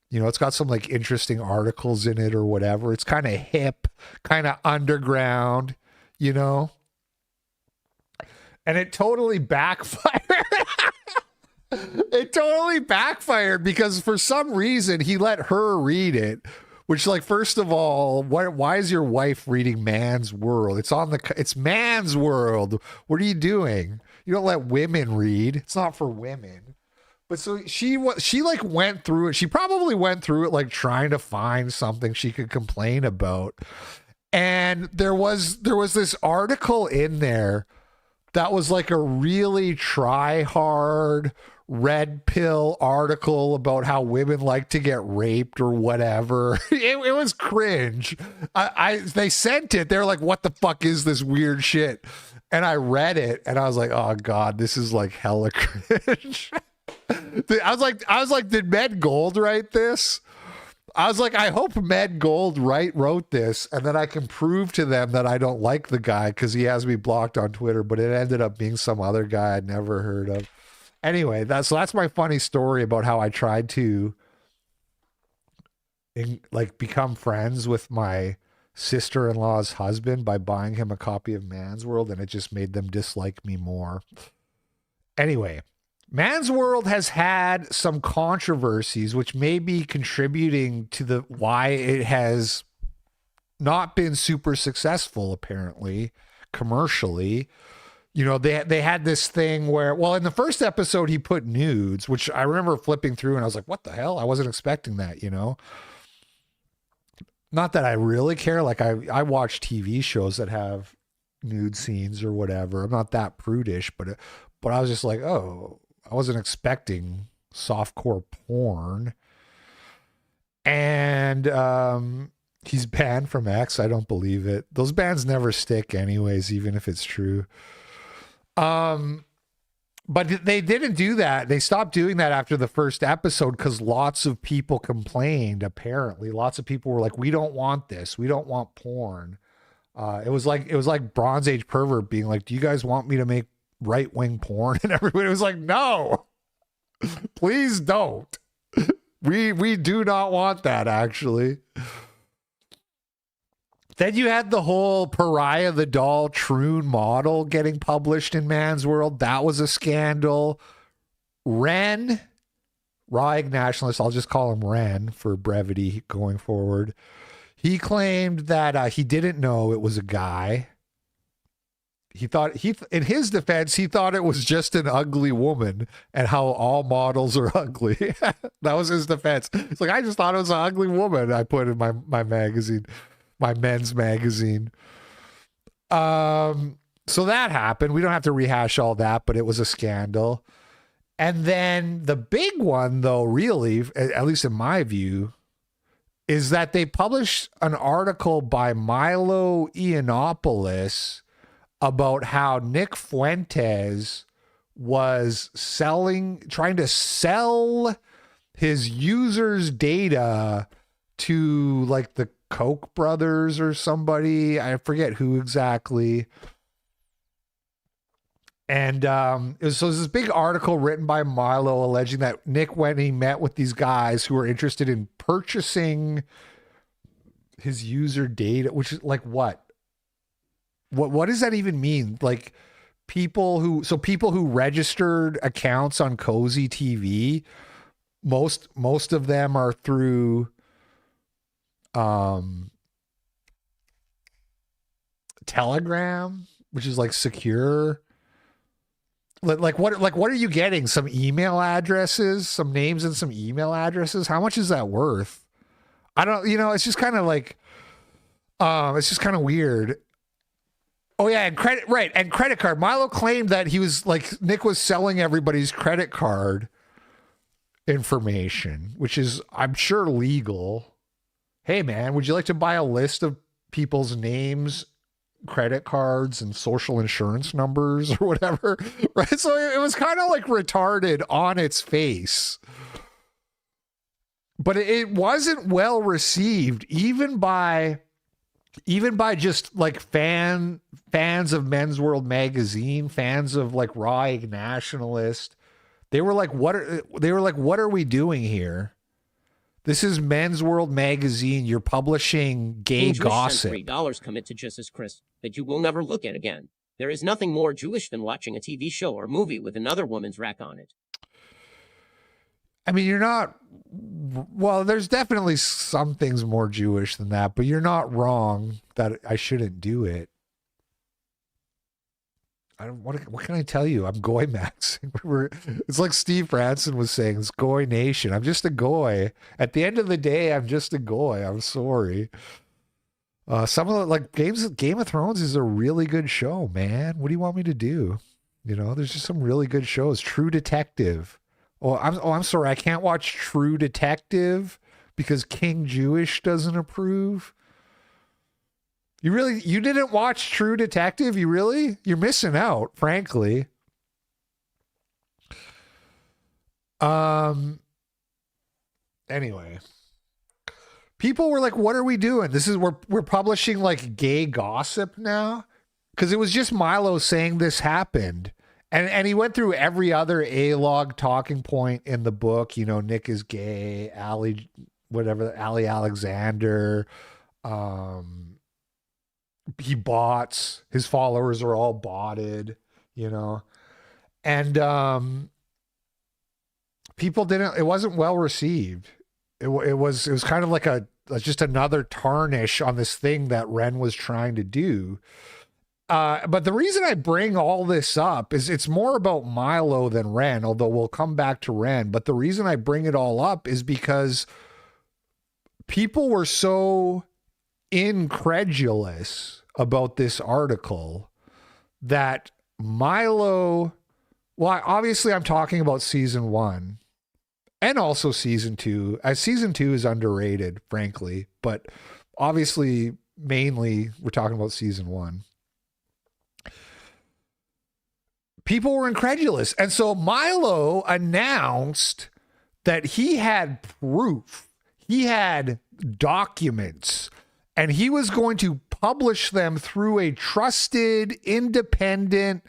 You know, it's got some like interesting articles in it or whatever. It's kind of hip, kind of underground, you know? And it totally backfired. It totally backfired because for some reason he let her read it, which, like, first of all, why is your wife reading Man's World? It's Man's World. What are you doing? You don't let women read. It's not for women. But so she like went through it. She probably went through it like trying to find something she could complain about. And there was this article in there that was like a really try-hard red pill article about how women like to get raped or whatever. It was cringe. They sent it. They're like, what the fuck is this weird shit? And I read it and I was like, oh God, this is like hella cringe. I was like, did Med Gold write this? I was like, I hope Med Gold wrote this, and then I can prove to them that I don't like the guy because he has me blocked on Twitter, but it ended up being some other guy I'd never heard of. Anyway, that's my funny story about how I tried to become friends with my sister-in-law's husband by buying him a copy of Man's World, and it just made them dislike me more. Anyway, Man's World has had some controversies, which may be contributing to why it has not been super successful, apparently, commercially. You know, they had this thing where, well, in the first episode, he put nudes, which I remember flipping through and I was like, what the hell? I wasn't expecting that, you know? Not that I really care. Like, I watch TV shows that have nude scenes or whatever. I'm not that prudish, but I was just like, oh, I wasn't expecting softcore porn. And he's banned from X. I don't believe it. Those bans never stick anyways, even if it's true. But they didn't do that. They stopped doing that after the first episode because lots of people complained, apparently. Lots of people were like, we don't want this. We don't want porn. It was like Bronze Age pervert being like, do you guys want me to make right-wing porn? And everybody was like, no, please don't. We do not want that, actually. Then you had the whole Pariah the Doll Troon model getting published in Man's World. That was a scandal. Ren, Raw Egg Nationalist, I'll just call him Ren for brevity going forward. He claimed that he didn't know it was a guy. In his defense, he thought it was just an ugly woman and how all models are ugly. That was his defense. It's like, I just thought it was an ugly woman I put in my magazine. My men's magazine. So that happened. We don't have to rehash all that, but it was a scandal. And then the big one, though, really, at least in my view, is that they published an article by Milo Yiannopoulos about how Nick Fuentes was trying to sell his users' data to like the Koch brothers or somebody. I forget who exactly. And it was this big article written by Milo alleging that Nick, when he met with these guys who were interested in purchasing his user data, which is like what does that even mean? Like people who registered accounts on Cozy TV, most of them are through Telegram, which is like secure. What are you getting? Some email addresses, some names and some email addresses? How much is that worth? I don't, it's just kind of like, it's just kind of weird. Oh yeah, and credit card. Milo claimed that he was like, Nick was selling everybody's credit card information, which is, I'm sure, legal. Hey man, would you like to buy a list of people's names, credit cards, and social insurance numbers or whatever? Right? So it was kind of like retarded on its face. But it wasn't well received, even by just like fans of Men's World magazine, fans of like Raw Egg Nationalist. They were like, what are we doing here? This is Men's World magazine. You're publishing gay gossip. $3 commit to Jesus Christ that you will never look at again. There is nothing more Jewish than watching a TV show or movie with another woman's rack on it. I mean, you're not, well, there's definitely some things more Jewish than that, but you're not wrong that I shouldn't do it. What can I tell you? I'm goy maxing. It's like Steve Branson was saying, it's goy nation. I'm just a goy. At the end of the day, I'm just a goy. I'm sorry. Some of the, like, Game of Thrones is a really good show, man. What do you want me to do? There's just some really good shows. True Detective. I'm sorry. I can't watch True Detective because King Jewish doesn't approve. You didn't watch True Detective? You're missing out, frankly. Anyway. People were like, what are we doing? We're publishing like gay gossip now? Because it was just Milo saying this happened. And he went through every other A-log talking point in the book. Nick is gay, Ali Alexander, he bots, his followers are all botted, and people it wasn't well received. It was kind of like just another tarnish on this thing that Ren was trying to do. But the reason I bring all this up is it's more about Milo than Ren, although we'll come back to Ren. But the reason I bring it all up is because people were so incredulous about this article that Milo, well, obviously I'm talking about season 1 and also season 2. Season 2 is underrated, frankly, but obviously mainly we're talking about season 1. People were incredulous. And so Milo announced that he had proof, he had documents, and he was going to publish them through a trusted, independent,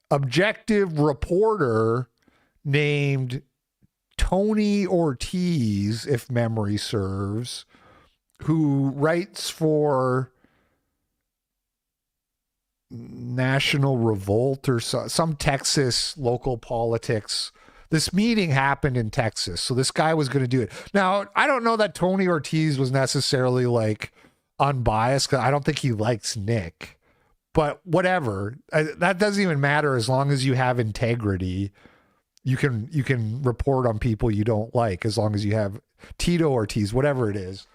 objective reporter named Tony Ortiz, if memory serves, who writes for National Revolt or some Texas local politics. This meeting happened in Texas, so this guy was going to do it. Now, I don't know that Tony Ortiz was necessarily like unbiased, because I don't think he likes Nick, but whatever. That doesn't even matter as long as you have integrity. You can report on people you don't like as long as you have Tito Ortiz, whatever it is.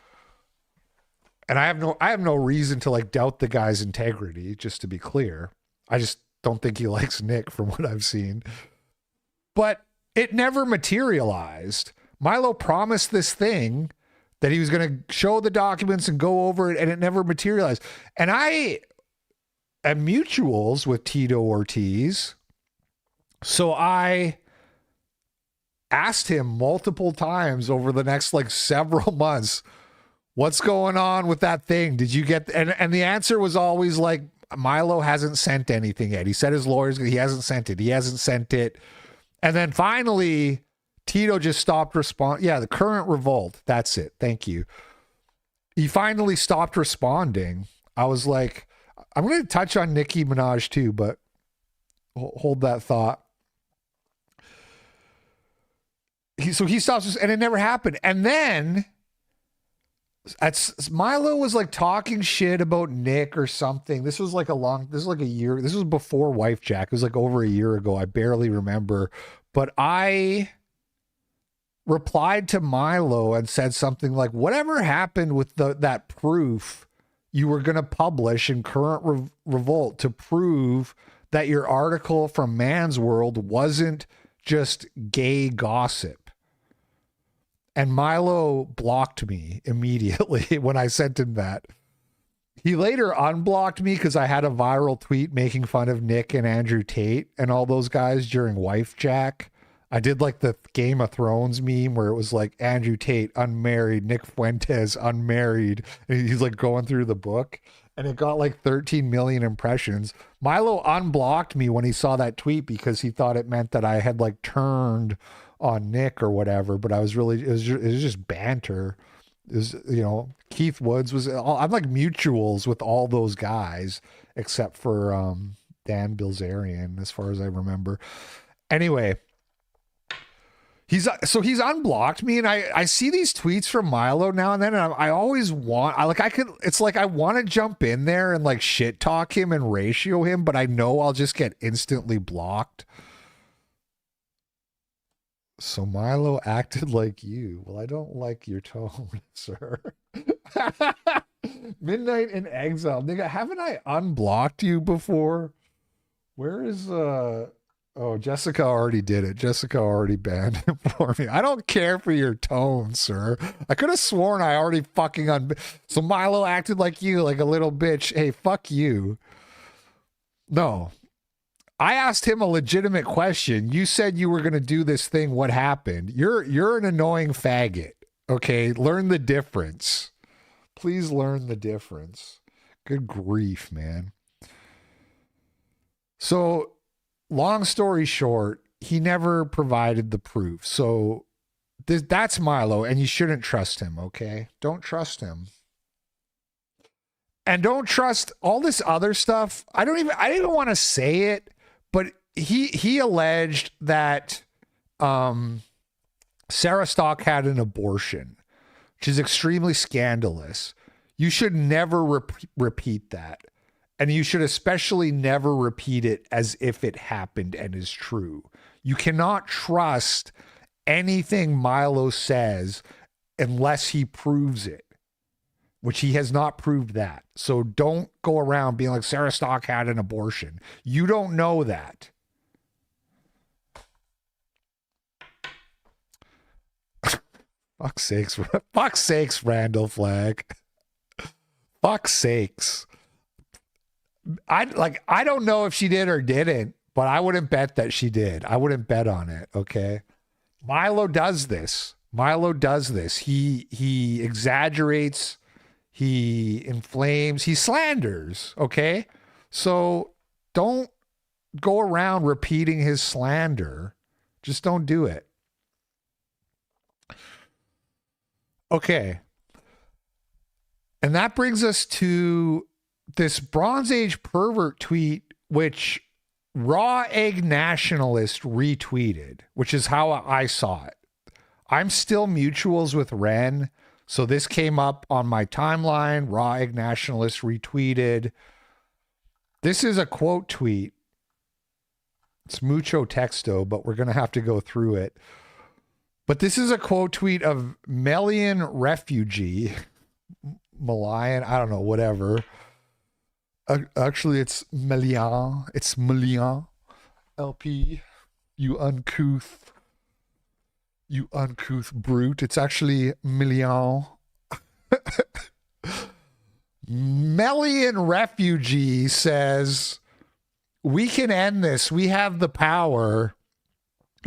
And I have no reason to like doubt the guy's integrity, just to be clear. I just don't think he likes Nick from what I've seen. But it never materialized. Milo promised this thing that he was going to show the documents and go over it, and it never materialized. And I am mutuals with Tito Ortiz. So I asked him multiple times over the next like several months, what's going on with that thing? Did you get, and the answer was always like, Milo hasn't sent anything yet. He said his lawyers, he hasn't sent it. And then finally, Tito just stopped responding. Yeah, the current revolt. That's it. Thank you. He finally stopped responding. I was like, I'm going to touch on Nicki Minaj too, but hold that thought. So he stops, and it never happened. And then Milo was like talking shit about Nick or something. This was like a year. This was before Wife Jack. It was like over a year ago. I barely remember. But I replied to Milo and said something like, whatever happened with that proof you were going to publish in Current Revolt to prove that your article from Man's World wasn't just gay gossip? And Milo blocked me immediately when I sent him that. He later unblocked me because I had a viral tweet making fun of Nick and Andrew Tate and all those guys during Wife Jack. I did like the Game of Thrones meme where it was like Andrew Tate unmarried, Nick Fuentes unmarried, and he's like going through the book. And it got like 13 million impressions. Milo unblocked me when he saw that tweet because he thought it meant that I had like turned on Nick or whatever, but it was just banter. It was, Keith Woods was, I'm like mutuals with all those guys except for Dan Bilzerian, as far as I remember. Anyway, he's unblocked me, and I see these tweets from Milo now and then, and I always want, it's like I want to jump in there and like shit talk him and ratio him, but I know I'll just get instantly blocked. So Milo acted like you. Well, I don't like your tone, sir. Midnight in Exile. Nigga, haven't I unblocked you before? Where is Oh, Jessica already did it. Jessica already banned him for me. I don't care for your tone, sir. I could have sworn I already fucking So Milo acted like you, like a little bitch. Hey, fuck you. No. I asked him a legitimate question. You said you were going to do this thing. What happened? You're an annoying faggot. Okay, learn the difference. Please learn the difference. Good grief, man. So, long story short, he never provided the proof. So, that's Milo, and you shouldn't trust him, okay? Don't trust him. And don't trust all this other stuff. I didn't even want to say it. But he alleged that Sarah Stock had an abortion, which is extremely scandalous. You should never repeat that. And you should especially never repeat it as if it happened and is true. You cannot trust anything Milo says unless he proves it, which he has not proved that. So don't go around being like, Sarah Stock had an abortion. You don't know that. Fuck's sakes, Randall Flagg. Fuck's sakes. I don't know if she did or didn't, but I wouldn't bet that she did. I wouldn't bet on it, okay? Milo does this. He exaggerates. He inflames, he slanders, okay? So don't go around repeating his slander. Just don't do it. Okay. And that brings us to this Bronze Age pervert tweet, which Raw Egg Nationalist retweeted, which is how I saw it. I'm still mutuals with Ren. So this came up on my timeline. Raw Egg Nationalist retweeted. This is a quote tweet. It's mucho texto, but we're going to have to go through it. But this is a quote tweet of Melian Refugee. Malayan, I don't know, whatever. Actually, it's Melian. It's Melian. LP. You uncouth brute. It's actually Million. Melian Refugee says, we can end this. We have the power.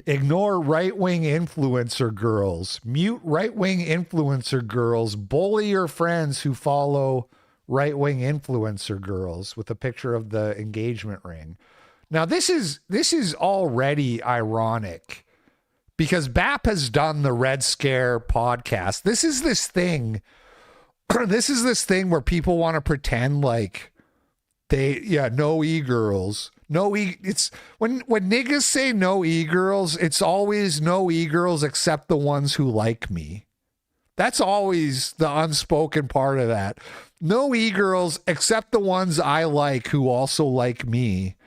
Ignore right-wing influencer girls. Mute right-wing influencer girls. Bully your friends who follow right-wing influencer girls, with a picture of the engagement ring. Now, this is already ironic, because BAP has done the Red Scare podcast. This is this thing where people want to pretend like no e-girls. It's when niggas say no e-girls, it's always no e-girls except the ones who like me. That's always the unspoken part of that. No e-girls except the ones I like who also like me.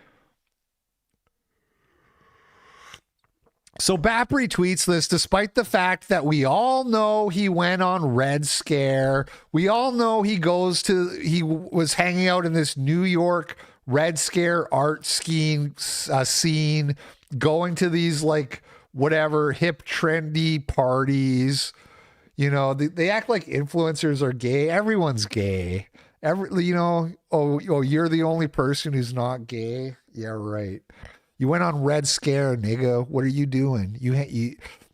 So Bap retweets this despite the fact that we all know he went on Red Scare. We all know he was hanging out in this New York Red Scare art scene, going to these like whatever hip trendy parties. You know, they act like influencers are gay. Everyone's gay. Oh, you're the only person who's not gay. Yeah, right. You went on Red Scare, nigga. What are you doing?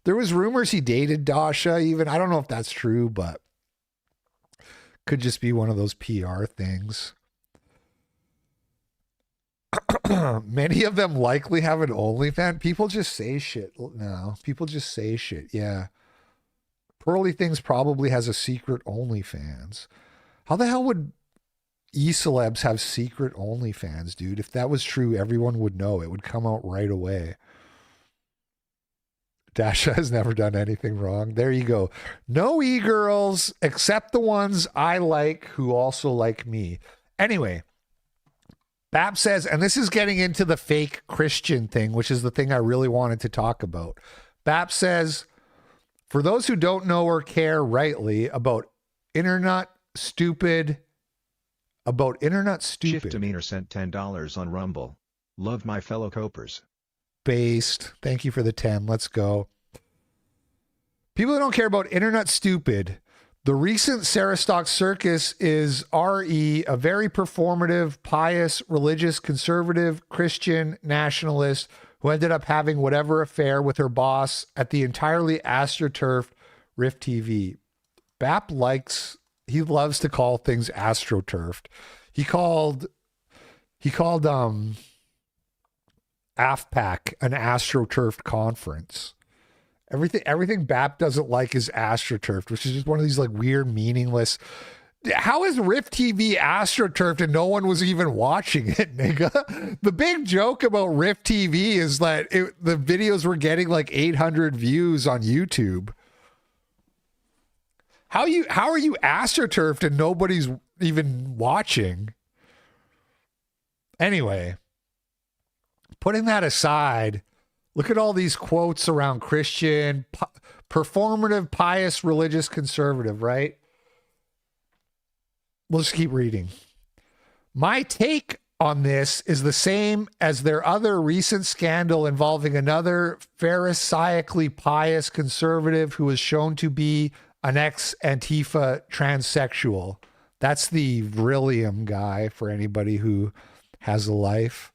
There was rumors he dated Dasha even. I don't know if that's true, but could just be one of those PR things. Many of them likely have an OnlyFans. People just say shit now. People just say shit. Yeah. Pearly Things probably has a secret OnlyFans. How the hell would e-celebs have secret OnlyFans, dude? If that was true, everyone would know. It would come out right away. Dasha has never done anything wrong. There you go. No e-girls except the ones I like who also like me. Anyway, Bap says, and this is getting into the fake Christian thing, which is the thing I really wanted to talk about. Bap says, for those who don't know or care rightly about internet stupid. Shift Demeanor sent $10 on Rumble. Love my fellow copers. Based. Thank you for the 10. Let's go. People who don't care about internet stupid. The recent Sarastock circus is RE, a very performative, pious, religious, conservative, Christian nationalist who ended up having whatever affair with her boss at the entirely astroturfed Rift TV. Bap he loves to call things astroturfed. He called AFPAC an astroturfed conference. Everything Bap doesn't like is astroturfed, which is just one of these like weird, meaningless. How is Rift TV astroturfed and no one was even watching it, nigga? The big joke about Rift TV is that the videos were getting like 800 views on YouTube. How are you astroturfed and nobody's even watching? Anyway, putting that aside, look at all these quotes around Christian, performative, pious, religious, conservative, right? We'll just keep reading. My take on this is the same as their other recent scandal involving another pharisaically pious conservative who was shown to be an ex-Antifa transsexual. That's the Vrillium guy for anybody who has a life.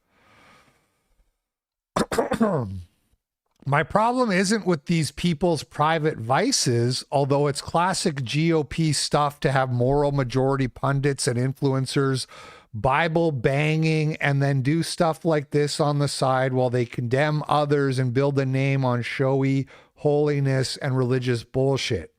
My problem isn't with these people's private vices, although it's classic GOP stuff to have moral majority pundits and influencers Bible banging and then do stuff like this on the side while they condemn others and build a name on showy holiness and religious bullshit.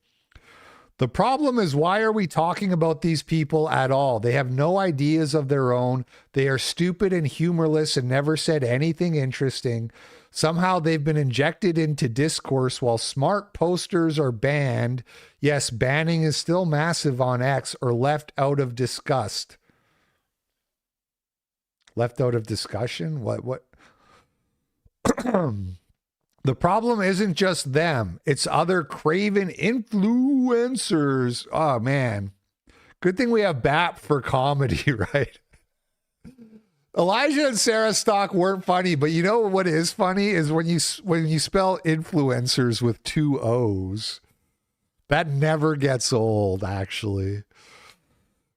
The problem is, why are we talking about these people at all? They have no ideas of their own. They are stupid and humorless and never said anything interesting. Somehow they've been injected into discourse while smart posters are banned. Yes, banning is still massive on X, or left out of disgust. Left out of discussion? What? The problem isn't just them. It's other craven influencers. Oh, man. Good thing we have BAP for comedy, right? Elijah and Sarah Stock weren't funny, but you know what is funny is when you spell influencers with 2 O's. That never gets old, actually.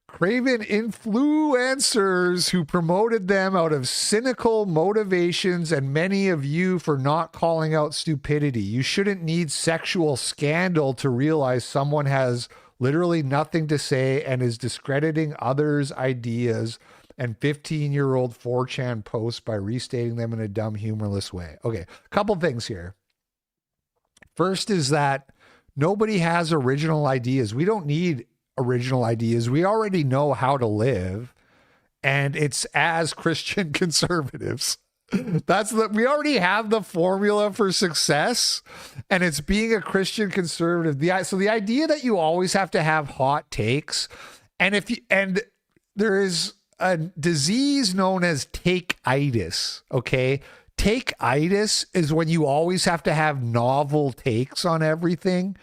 Craven influencers who promoted them out of cynical motivations, and many of you for not calling out stupidity. You shouldn't need sexual scandal to realize someone has literally nothing to say and is discrediting others' ideas and 15-year-old 4chan posts by restating them in a dumb, humorless way. Okay, a couple things here. First is that nobody has original ideas. We don't need original ideas. We already know how to live, and it's as Christian conservatives. We already have the formula for success, and it's being a Christian conservative. So the idea that you always have to have hot takes, and there is a disease known as take-itis, okay? Take-itis is when you always have to have novel takes on everything,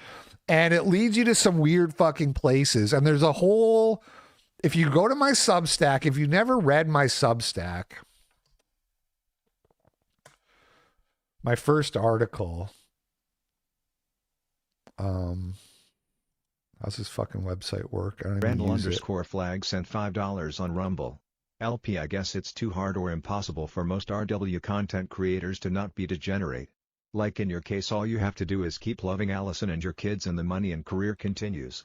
and it leads you to some weird fucking places. And there's a whole, if you go to my Substack, if you never read my Substack, my first article, how's this fucking website work? I don't even Randall use it. _flag sent $5 on Rumble. LP, I guess it's too hard or impossible for most RW content creators to not be degenerate. Like in your case, all you have to do is keep loving Allison and your kids and the money and career continues.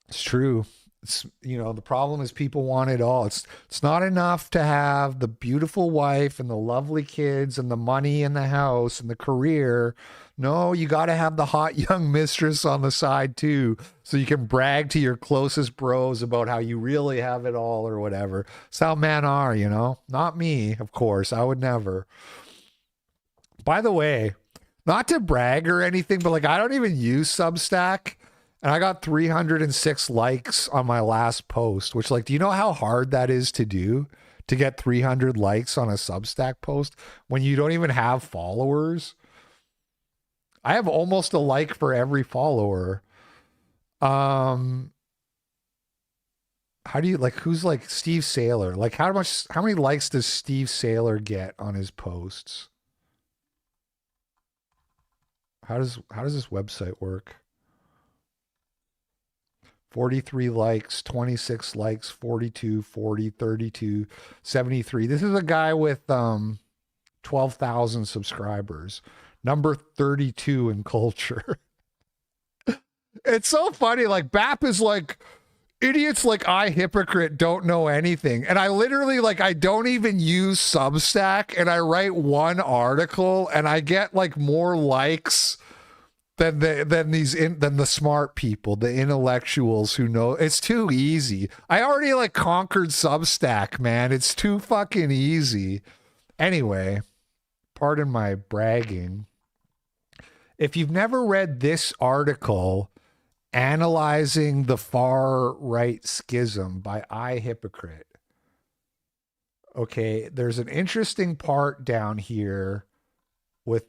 It's true. It's, the problem is people want it all. It's not enough to have the beautiful wife and the lovely kids and the money and the house and the career. No, you got to have the hot young mistress on the side too, so you can brag to your closest bros about how you really have it all or whatever. It's how men are, Not me, of course. I would never. By the way, not to brag or anything, but I don't even use Substack. And I got 306 likes on my last post, which do you know how hard that is to do? To get 300 likes on a Substack post when you don't even have followers? I have almost a like for every follower. How do you who's Steve Saylor? How many likes does Steve Saylor get on his posts? How does this website work? 43 likes, 26 likes, 42, 40, 32, 73. This is a guy with 12,000 subscribers. Number 32 in culture. It's so funny. BAP is idiots like I, Hypocrite, don't know anything. And I literally, I don't even use Substack, and I write one article, and I get more likes than the smart people, the intellectuals who know. It's too easy. I already conquered Substack, man. It's too fucking easy. Anyway, pardon my bragging. If you've never read this article, Analyzing the Far Right Schism by I, Hypocrite. Okay, there's an interesting part down here with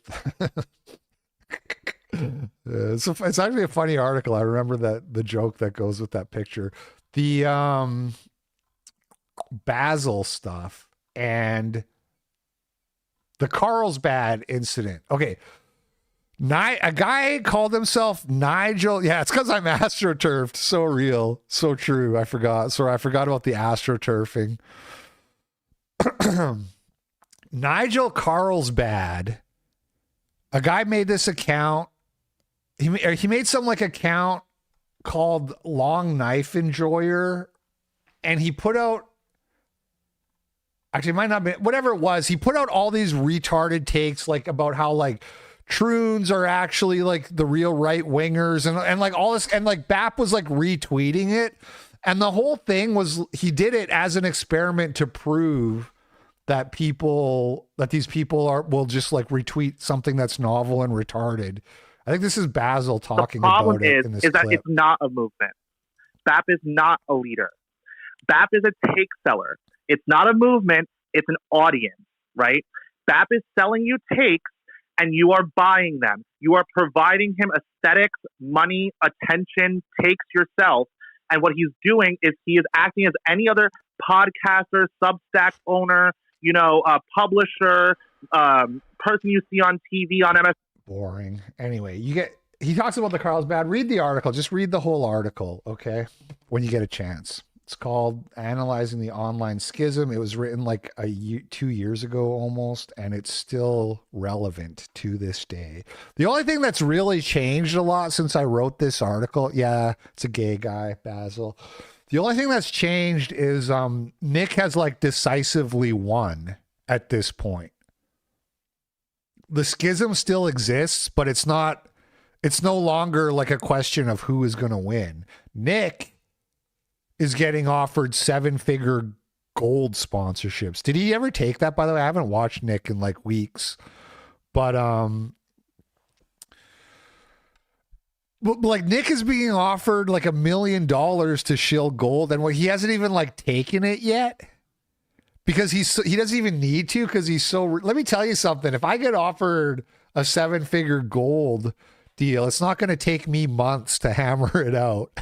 it's actually a funny article. I remember the joke that goes with that picture. The Basil stuff and the Carlsbad incident. Okay. A guy called himself Nigel. Yeah, it's because I'm astroturfed. So real. So true. I forgot. Sorry, I forgot about the astroturfing. Nigel Carlsbad. A guy made this account. He made some account called Long Knife Enjoyer, and he put out, actually it might not be, whatever it was, he put out all these retarded takes about how Troons are actually the real right wingers and all this, and BAP was retweeting it, and the whole thing was he did it as an experiment to prove that these people will just retweet something that's novel and retarded. I think this is Basil talking about it in this clip. The problem is that it's not a movement. BAP is not a leader. BAP is a take seller. It's not a movement. It's an audience, right? BAP is selling you takes and you are buying them. You are providing him aesthetics, money, attention, takes yourself. And what he's doing is he is acting as any other podcaster, Substack owner, publisher, person you see on TV, on MS. Boring. Anyway, he talks about the Carlsbad. Read the article. Just read the whole article, okay? When you get a chance. It's called Analyzing the Online Schism. It was written 2 years ago almost, and it's still relevant to this day. The only thing that's really changed a lot since I wrote this article, yeah, it's a gay guy, Basil. The only thing that's changed is Nick has decisively won at this point. The schism still exists, but it's no longer a question of who is going to win. Nick is getting offered 7-figure gold sponsorships. Did he ever take that, by the way? I haven't watched Nick in like weeks. But like Nick is being offered like $1 million to shill gold, and he hasn't even like taken it yet because he doesn't even need to because he's so. Let me tell you something. If I get offered a 7-figure gold deal, it's not going to take me months to hammer it out.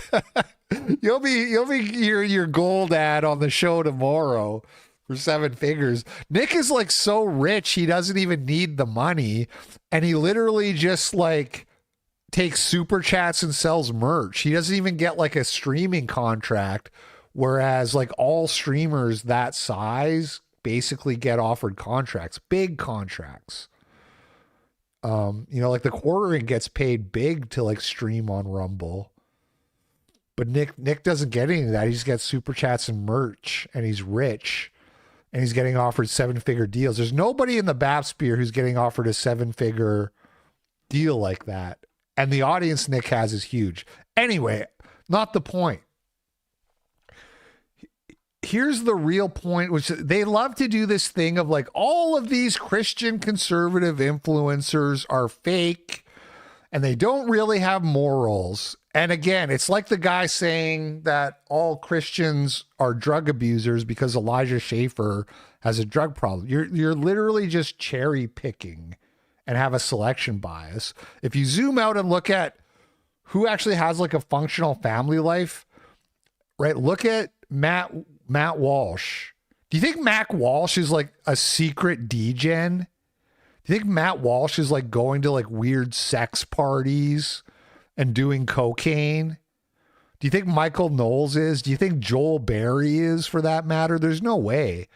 You'll be hearing your gold ad on the show tomorrow for 7 figures. Nick is like so rich he doesn't even need the money, and he literally just like takes super chats and sells merch. He doesn't even get like a streaming contract, whereas like all streamers that size basically get offered contracts, big contracts. Like the quartering gets paid big to like stream on Rumble. But Nick doesn't get any of that. He just gets super chats and merch, and he's rich, and he's getting offered 7-figure deals. There's nobody in the BAP sphere who's getting offered a 7-figure deal like that. And the audience Nick has is huge. Anyway, not the point. Here's the real point, which they love to do this thing of like all of these Christian conservative influencers are fake and they don't really have morals. And again, it's like the guy saying that all Christians are drug abusers because Elijah Schaffer has a drug problem. You're literally just cherry picking and have a selection bias. If you zoom out and look at who actually has like a functional family life, right? Look at Matt Walsh. Do you think Matt Walsh is like a secret degen? Do you think Matt Walsh is like going to like weird sex parties and doing cocaine? Do you think Michael Knowles is? Do you think Joel Berry is, for that matter? There's no way.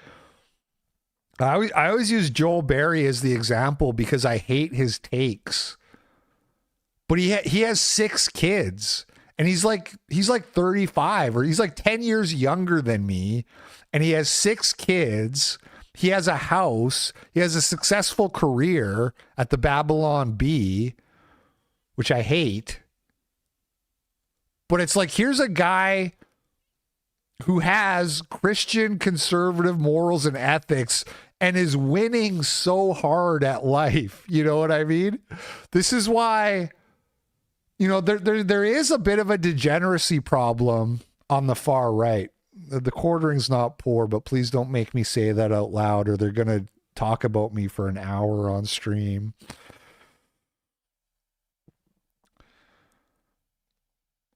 I always use Joel Berry as the example because I hate his takes. But he has 6 kids, and he's like 35, or he's like 10 years younger than me, and he has 6 kids. He has a house. He has a successful career at the Babylon Bee, which I hate. But it's like, here's a guy who has Christian conservative morals and ethics and is winning so hard at life. You know what I mean? This is why, there is a bit of a degeneracy problem on the far right. The quartering's not poor, but please don't make me say that out loud, or they're going to talk about me for an hour on stream.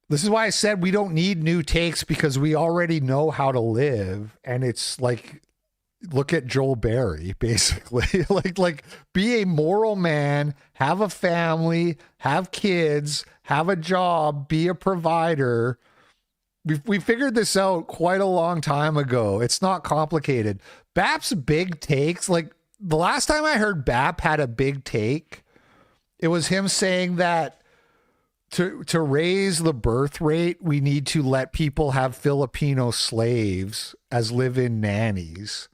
This is why I said we don't need new takes, because we already know how to live. And it's like, look at Joel Berry, basically. like be a moral man, have a family, have kids, have a job, be a provider. We figured this out quite a long time ago. It's not complicated. BAP's big takes, like the last time I heard BAP had a big take, it was him saying that to raise the birth rate, we need to let people have Filipino slaves as live-in nannies.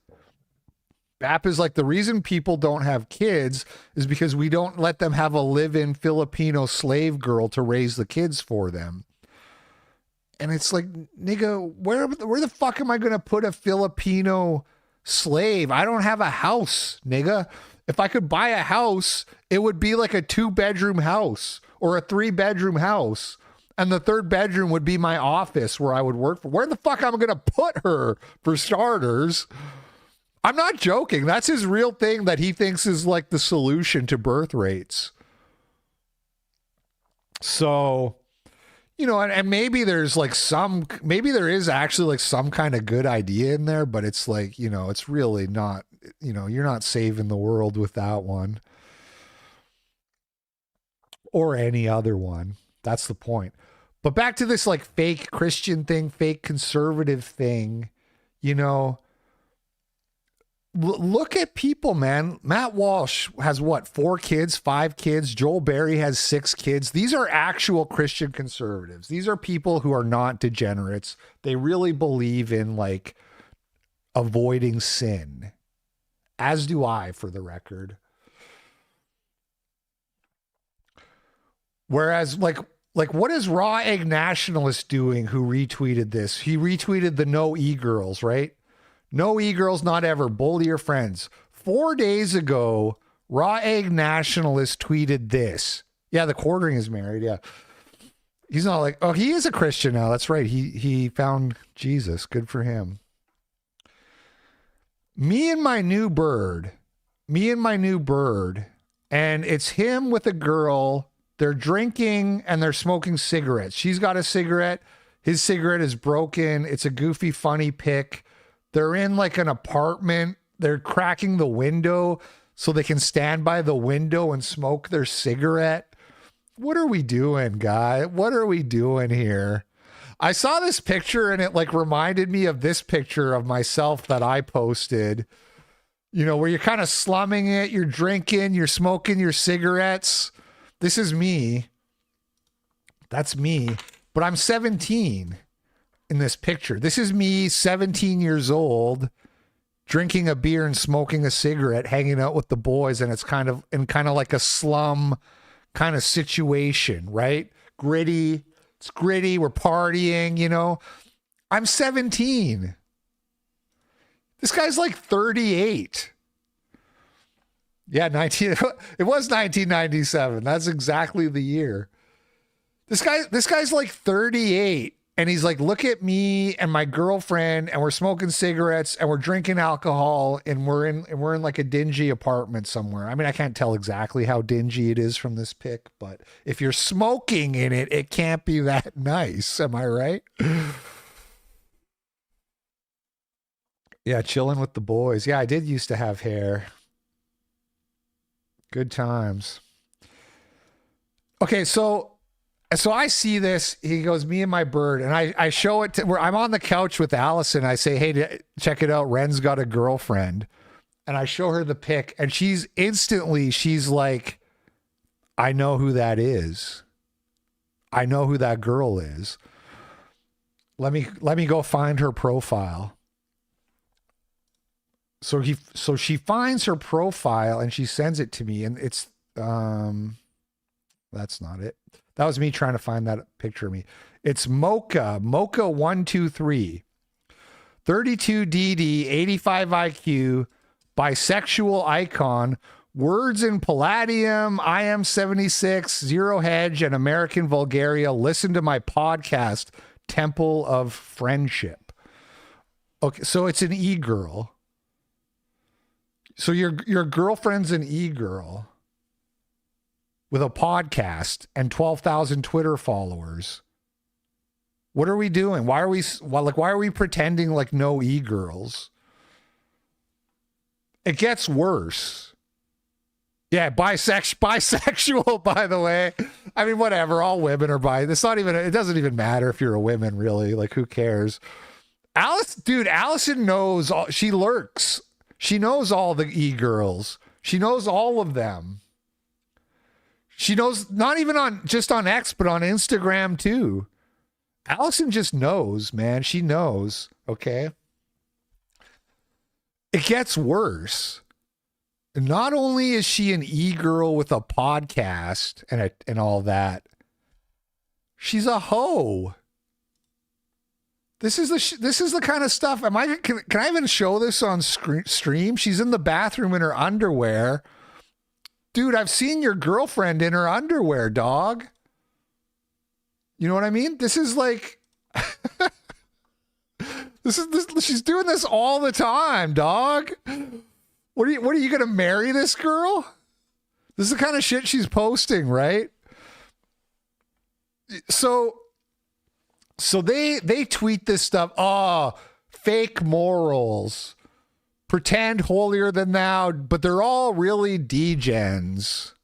BAP is like, the reason people don't have kids is because we don't let them have a live-in Filipino slave girl to raise the kids for them. And it's like, nigga, where the fuck am I going to put a Filipino slave? I don't have a house, nigga. If I could buy a house, it would be like a 2-bedroom house or a 3-bedroom house. And the 3rd bedroom would be my office where I would work for. Where the fuck am I going to put her, for starters? I'm not joking. That's his real thing that he thinks is like the solution to birth rates. So, and maybe there's like maybe there is actually like some kind of good idea in there, but it's like, it's really not, you're not saving the world with that one. Or any other one. That's the point. But back to this like fake Christian thing, fake conservative thing, look at people, man. Matt Walsh has what, 4 kids, 5 kids. Joel Berry has 6 kids. These are actual Christian conservatives. These are people who are not degenerates. They really believe in like avoiding sin, as do I, for the record. Whereas like what is Raw Egg Nationalist doing who retweeted this? He retweeted the No E-Girls, right? No e-girls, not ever. Bully your friends. 4 days ago, Raw Egg Nationalist tweeted this. Yeah, the quartering is married. Yeah. He's not like, oh, he is a Christian now. That's right. He found Jesus. Good for him. Me and my new bird. And it's him with a girl. They're drinking and they're smoking cigarettes. She's got a cigarette. His cigarette is broken. It's a goofy, funny pic. They're in like an apartment. They're cracking the window so they can stand by the window and smoke their cigarette. What are we doing, guy? What are we doing here? I saw this picture and it like reminded me of this picture of myself that I posted, you know, where you're kind of slumming it, you're drinking, you're smoking your cigarettes. This is me. That's me. But I'm 17 in this picture. This is me, 17 years old, drinking a beer and smoking a cigarette, hanging out with the boys, and it's kind of like a slum kind of situation, right? Gritty. It's gritty. We're partying, you know. I'm 17. This guy's like 38. Yeah, it was 1997. That's exactly the year. This guy's like 38, and he's like, look at me and my girlfriend, and we're smoking cigarettes and we're drinking alcohol, and we're in like a dingy apartment somewhere. I mean, I can't tell exactly how dingy it is from this pic, but if you're smoking in it, it can't be that nice. Am I right? Yeah, chilling with the boys. Yeah, I did used to have hair. Good times. Okay, so I see this. He goes, me and my bird. And I show it to where I'm on the couch with Allison. I say, hey, check it out. Ren's got a girlfriend. And I show her the pic. And she's like, I know who that is. I know who that girl is. Let me go find her profile. So she finds her profile and she sends it to me. And it's, that's not it. That was me trying to find that picture of me. It's Mocha123, 32 DD, 85 IQ, bisexual icon, words in Palladium, I am 76, Zero Hedge, and American Vulgaria. Listen to my podcast, Temple of Friendship. Okay, so it's an e-girl. So your girlfriend's an e-girl with a podcast and 12,000 Twitter followers. What are we doing? Why are we pretending like no e-girls? It gets worse. Yeah, bisexual, by the way. I mean, whatever. All women are bi. It doesn't even matter if you're a woman, really. Like, who cares? Allison knows. She lurks. She knows all the e-girls. She knows all of them. She knows not even just on X, but on Instagram too. Allison just knows, man. She knows. Okay. It gets worse. Not only is she an e-girl with a podcast and all that, she's a hoe. This is the kind of stuff. Can I even show this on stream? She's in the bathroom in her underwear. Dude, I've seen your girlfriend in her underwear, dog. You know what I mean? This is like, she's doing this all the time, dog. What are you going to marry this girl? This is the kind of shit she's posting, right? So they tweet this stuff. Oh, fake morals. Pretend holier than thou, but they're all really degens.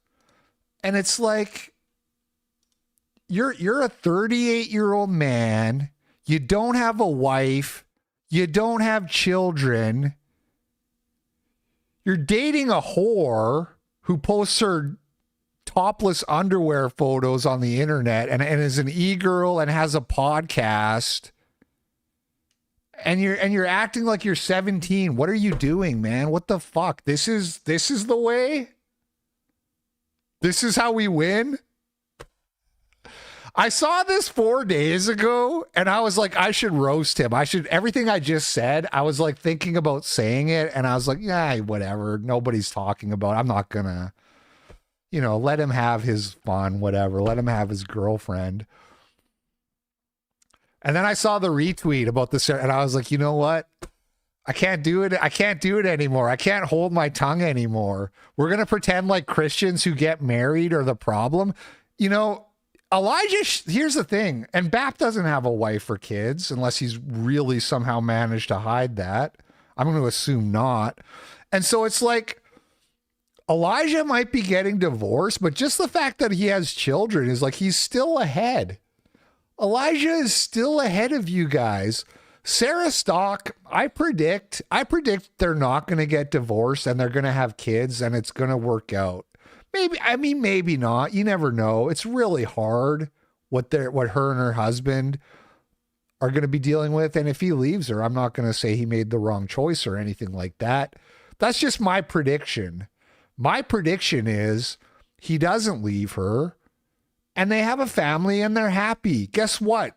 And it's like, you're a 38-year-old man. You don't have a wife. You don't have children. You're dating a whore who posts her topless underwear photos on the internet and is an e-girl and has a podcast. And you're acting like you're 17. What are you doing, man? What the fuck? This is the way? This is how we win? I saw this 4 days ago and I was like, I should roast him. Everything I just said, I was like thinking about saying it and I was like, yeah, whatever. Nobody's talking about it. I'm not gonna, let him have his fun, whatever. Let him have his girlfriend. And then I saw the retweet about this and I was like, you know what? I can't do it. I can't do it anymore. I can't hold my tongue anymore. We're going to pretend like Christians who get married are the problem. Elijah, here's the thing. And Bap doesn't have a wife or kids unless he's really somehow managed to hide that. I'm going to assume not. And so it's like Elijah might be getting divorced, but just the fact that he has children is like he's still ahead. Elijah is still ahead of you guys. Sarah Stock, I predict they're not going to get divorced and they're going to have kids and it's going to work out. Maybe not. You never know. It's really hard what her and her husband are going to be dealing with. And if he leaves her, I'm not going to say he made the wrong choice or anything like that. That's just my prediction. My prediction is he doesn't leave her and they have a family and they're happy. Guess what?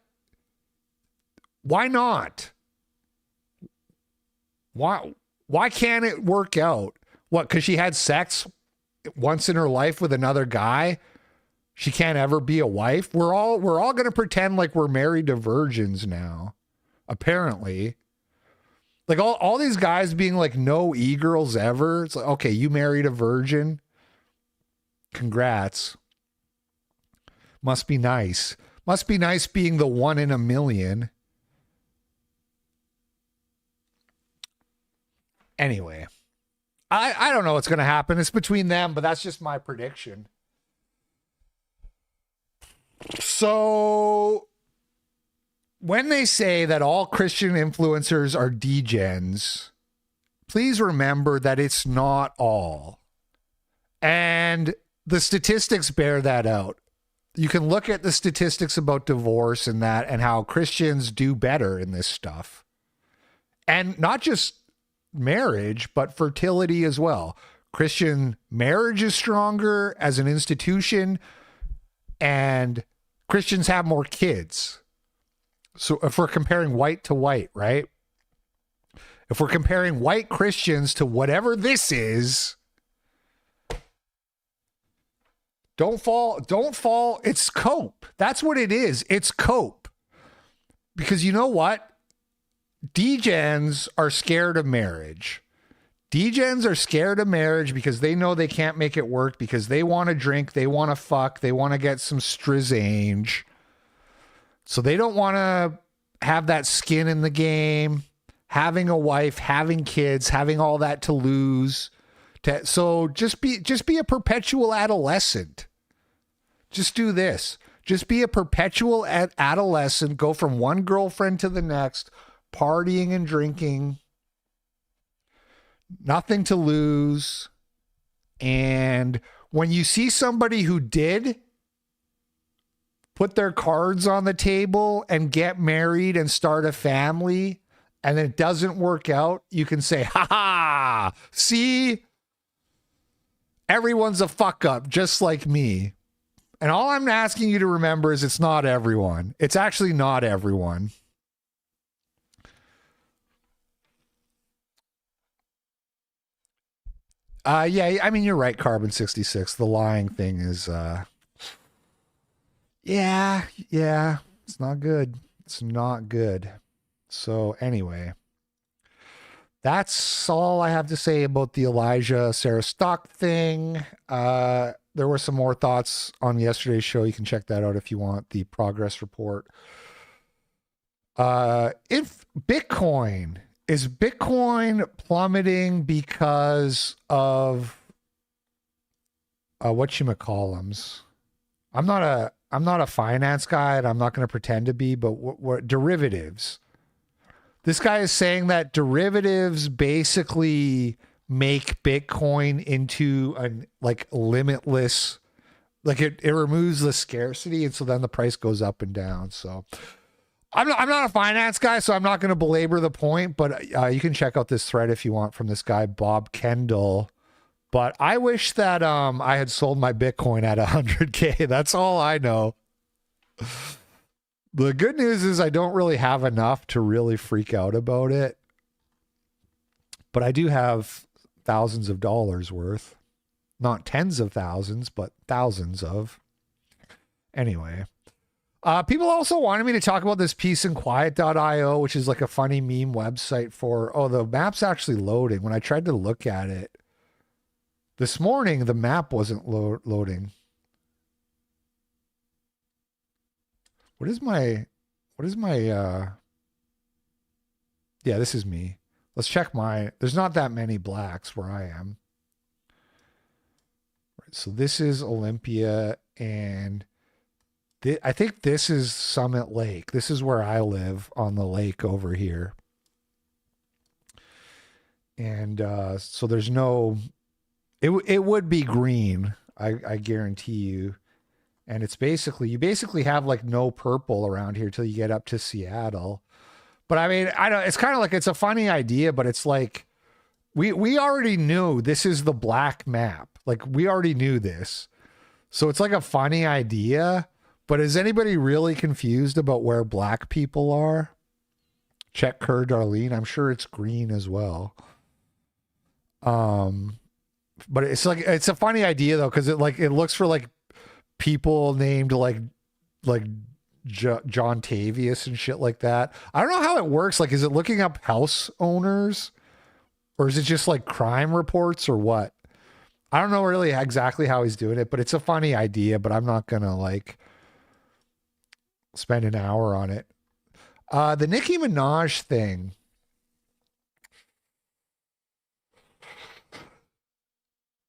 Why not? Why can't it work out? What, because she had sex once in her life with another guy? She can't ever be a wife? We're all going to pretend like we're married to virgins now. Apparently. Like all these guys being like no e-girls ever. It's like, okay, you married a virgin. Congrats. Must be nice. Must be nice being the one in a million. Anyway, I don't know what's going to happen. It's between them, but that's just my prediction. So when they say that all Christian influencers are degens, please remember that it's not all. And the statistics bear that out. You can look at the statistics about divorce and that and how Christians do better in this stuff. And not just marriage, but fertility as well. Christian marriage is stronger as an institution and Christians have more kids. So if we're comparing white to white, right? If we're comparing white Christians to whatever this is, don't fall. It's cope. That's what it is. It's cope. Because you know what? Degens are scared of marriage. Degens are scared of marriage because they know they can't make it work, because they want to drink, they want to fuck, they want to get some strizange. So they don't want to have that skin in the game, having a wife, having kids, having all that to lose. So just be a perpetual adolescent. Just do this. Just be a perpetual adolescent. Go from one girlfriend to the next, partying and drinking. Nothing to lose. And when you see somebody who did put their cards on the table and get married and start a family, and it doesn't work out, you can say, ha ha, see? Everyone's a fuck up, just like me. And all I'm asking you to remember is it's not everyone. It's actually not everyone. Yeah, I mean, you're right, Carbon 66. The lying thing is, yeah, it's not good. It's not good. So anyway, that's all I have to say about the Elijah Sarah Stock thing. There were some more thoughts on yesterday's show. You can check that out if you want the progress report. If Bitcoin... Is Bitcoin plummeting because of whatchamacallums? I'm not a finance guy, and I'm not going to pretend to be, but what derivatives? This guy is saying that derivatives basically make Bitcoin into an limitless, it removes the scarcity, and so then the price goes up and down. So I'm not a finance guy, so I'm not going to belabor the point, but you can check out this thread if you want from this guy, Bob Kendall. But I wish that I had sold my Bitcoin at 100K. That's all I know. The good news is I don't really have enough to really freak out about it. But I do have thousands of dollars worth. Not tens of thousands, but thousands of. Anyway. People also wanted me to talk about this peaceandquiet.io, which is like a funny meme website for, the map's actually loading. When I tried to look at it this morning, the map wasn't loading. What is my, yeah, this is me. Let's check there's not that many blacks where I am. Right, so this is Olympia, and I think this is Summit Lake. This is where I live on the lake over here. And so there's no, it would be green, I guarantee you. And it's you basically have like no purple around here till you get up to Seattle. But I mean, it's kind of like, it's a funny idea, but it's like, we already knew this is the black map. Like we already knew this. So it's like a funny idea, but is anybody really confused about where black people are? Check Kerr Darlene. I'm sure it's green as well. But it's like, it's a funny idea though, because it looks for like people named like John Tavius and shit like that. I don't know how it works. Like, is it looking up house owners, or is it just like crime reports, or what? I don't know really exactly how he's doing it, but it's a funny idea, but I'm not gonna like spend an hour on it. The Nicki Minaj thing.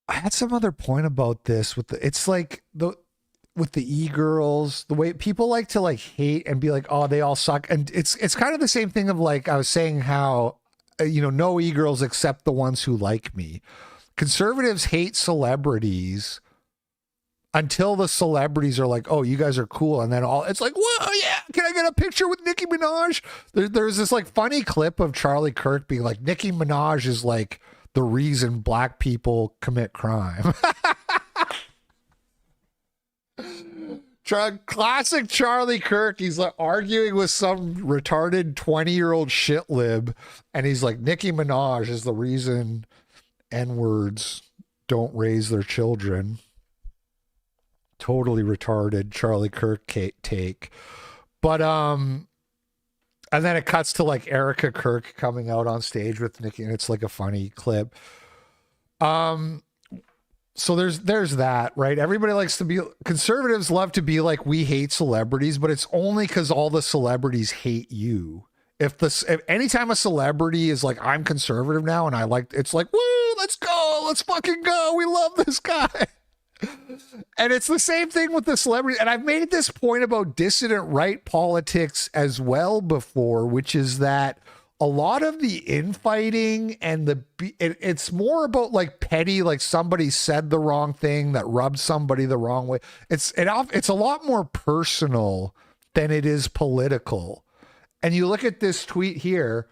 I had some other point about this it's like with the e-girls, the way people like to like hate and be like, oh, they all suck. And it's kind of the same thing of like, I was saying how, no e-girls except the ones who like me. Conservatives hate celebrities until the celebrities are like, oh, you guys are cool. And then it's like, whoa, yeah, can I get a picture with Nicki Minaj? There's this like funny clip of Charlie Kirk being like, Nicki Minaj is like the reason black people commit crime. Classic Charlie Kirk. He's like arguing with some retarded 20-year-old shit lib, and he's like, Nicki Minaj is the reason N-words don't raise their children. Totally retarded Charlie Kirk take. But and then it cuts to like Erica Kirk coming out on stage with Nicki, and it's like a funny clip. So there's that, right? Everybody likes to be, conservatives love to be like, we hate celebrities, but it's only because all the celebrities hate you. If anytime a celebrity is like, I'm conservative now, and it's like, woo, let's go, let's fucking go, we love this guy. And it's the same thing with the celebrity. And I've made this point about dissident right politics as well before, which is that a lot of the infighting and it's more about like petty, like somebody said the wrong thing that rubbed somebody the wrong way. It's a lot more personal than it is political. And you look at this tweet here.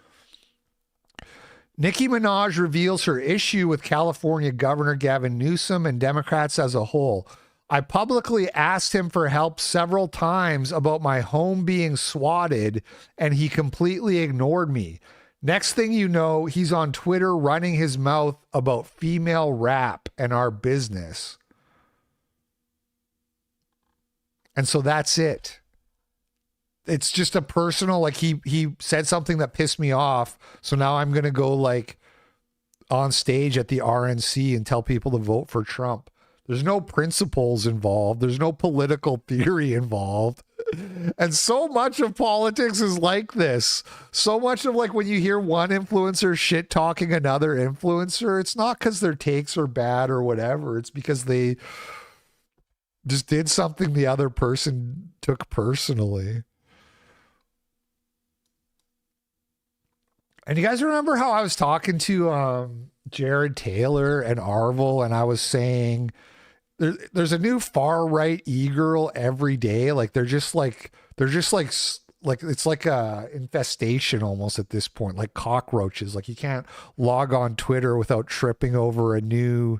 Nicki Minaj reveals her issue with California Governor Gavin Newsom and Democrats as a whole. I publicly asked him for help several times about my home being swatted, and he completely ignored me. Next thing you know, he's on Twitter running his mouth about female rap and our business. And so that's it. It's just a personal, like he said something that pissed me off. So now I'm going to go like on stage at the RNC and tell people to vote for Trump. There's no principles involved. There's no political theory involved. And so much of politics is like this. So much of like when you hear one influencer shit talking another influencer, it's not because their takes are bad or whatever. It's because they just did something the other person took personally. And you guys remember how I was talking to Jared Taylor and Arvel, and I was saying there's a new far right e-girl every day. Like they're just like it's like a infestation almost at this point, like cockroaches. Like you can't log on Twitter without tripping over a new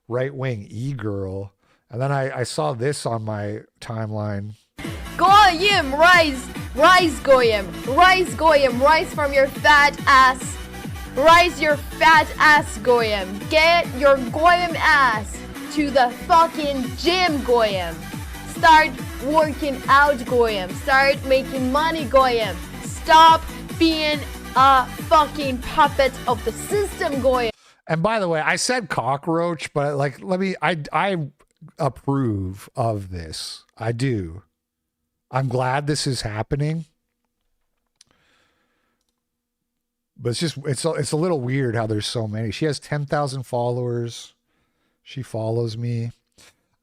right-wing e-girl. And then I saw this on my timeline. Goyim, rise, rise, Goyim, rise from your fat ass. Rise your fat ass, Goyim. Get your Goyim ass to the fucking gym, Goyim. Start working out, Goyim. Start making money, Goyim. Stop being a fucking puppet of the system, Goyim. And by the way, I said cockroach, but like, I approve of this. I do. I'm glad this is happening. But it's just, it's a little weird how there's so many. She has 10,000 followers. She follows me.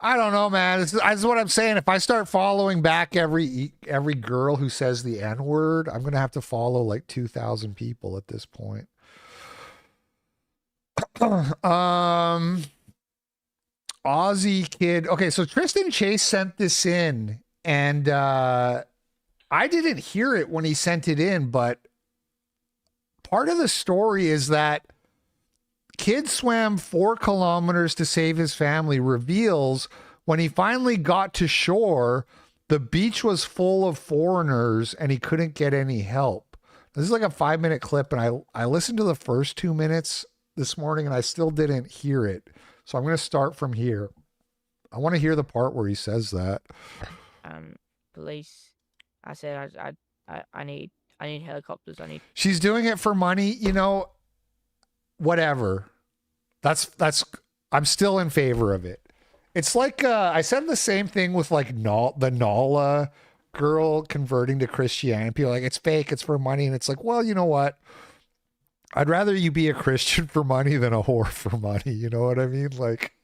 I don't know, man. That's what I'm saying. If I start following back every girl who says the N-word, I'm going to have to follow like 2,000 people at this point. Aussie kid. Okay, so Tristan Chase sent this in, and I didn't hear it when he sent it in, but part of the story is that kid swam 4 kilometers to save his family, reveals when he finally got to shore, the beach was full of foreigners and he couldn't get any help. This is like a 5-minute clip, and I listened to the first 2 minutes this morning and I still didn't hear it. So I'm going to start from here. I want to hear the part where he says that. Police. I said I need helicopters. She's doing it for money, you know, whatever. That's I'm still in favor of it. It's like I said the same thing with like the Nala girl converting to Christianity. People are like, it's fake, it's for money, and it's like, well, you know what? I'd rather you be a Christian for money than a whore for money. You know what I mean? Like,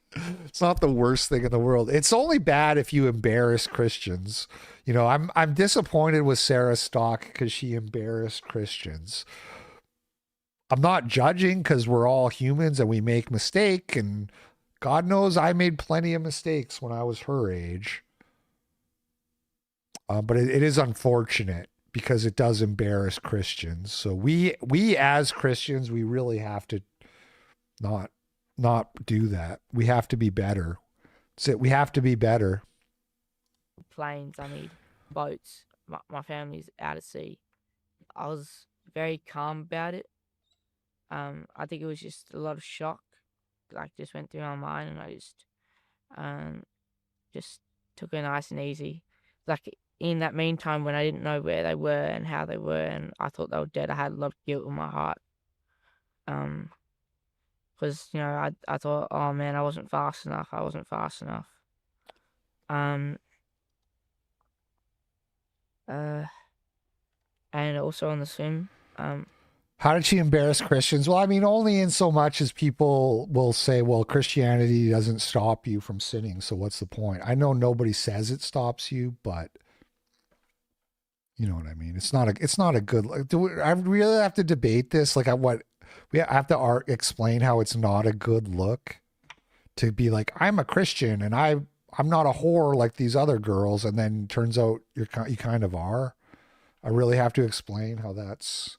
it's not the worst thing in the world. It's only bad if you embarrass Christians. You know, I'm disappointed with Sarah Stock because she embarrassed Christians. I'm not judging because we're all humans and we make mistakes, and God knows I made plenty of mistakes when I was her age. But it is unfortunate because it does embarrass Christians. So we as Christians, we really have to not do that. We have to be better. That's it. We have to be better. Planes, I need boats. My family's out at sea. I was very calm about it. I think it was just a lot of shock, like just went through my mind, and I just took it nice and easy. Like in that meantime, when I didn't know where they were and how they were, and I thought they were dead, I had a lot of guilt in my heart. Because you know, I thought, oh man, I wasn't fast enough. And also on the swim. How did she embarrass Christians? Well, I mean, only in so much as people will say, well, Christianity doesn't stop you from sinning, so what's the point? I know nobody says it stops you, but you know what I mean? It's not a good, I really have to debate this? Like, we have to explain how it's not a good look to be like, I'm a Christian and I'm not a whore like these other girls, and then turns out you kind of are. I really have to explain how that's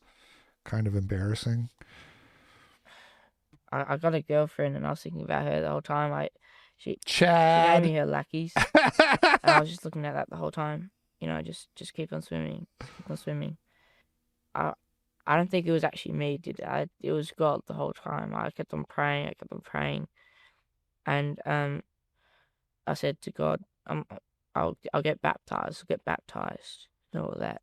kind of embarrassing. I got a girlfriend, and I was thinking about her the whole time. She Chad. gave me her lackeys, and I was just looking at that the whole time. You know, just keep on swimming, I don't think it was actually me, it was God the whole time. I kept on praying, and I said to God, I'll get baptized, and all of that.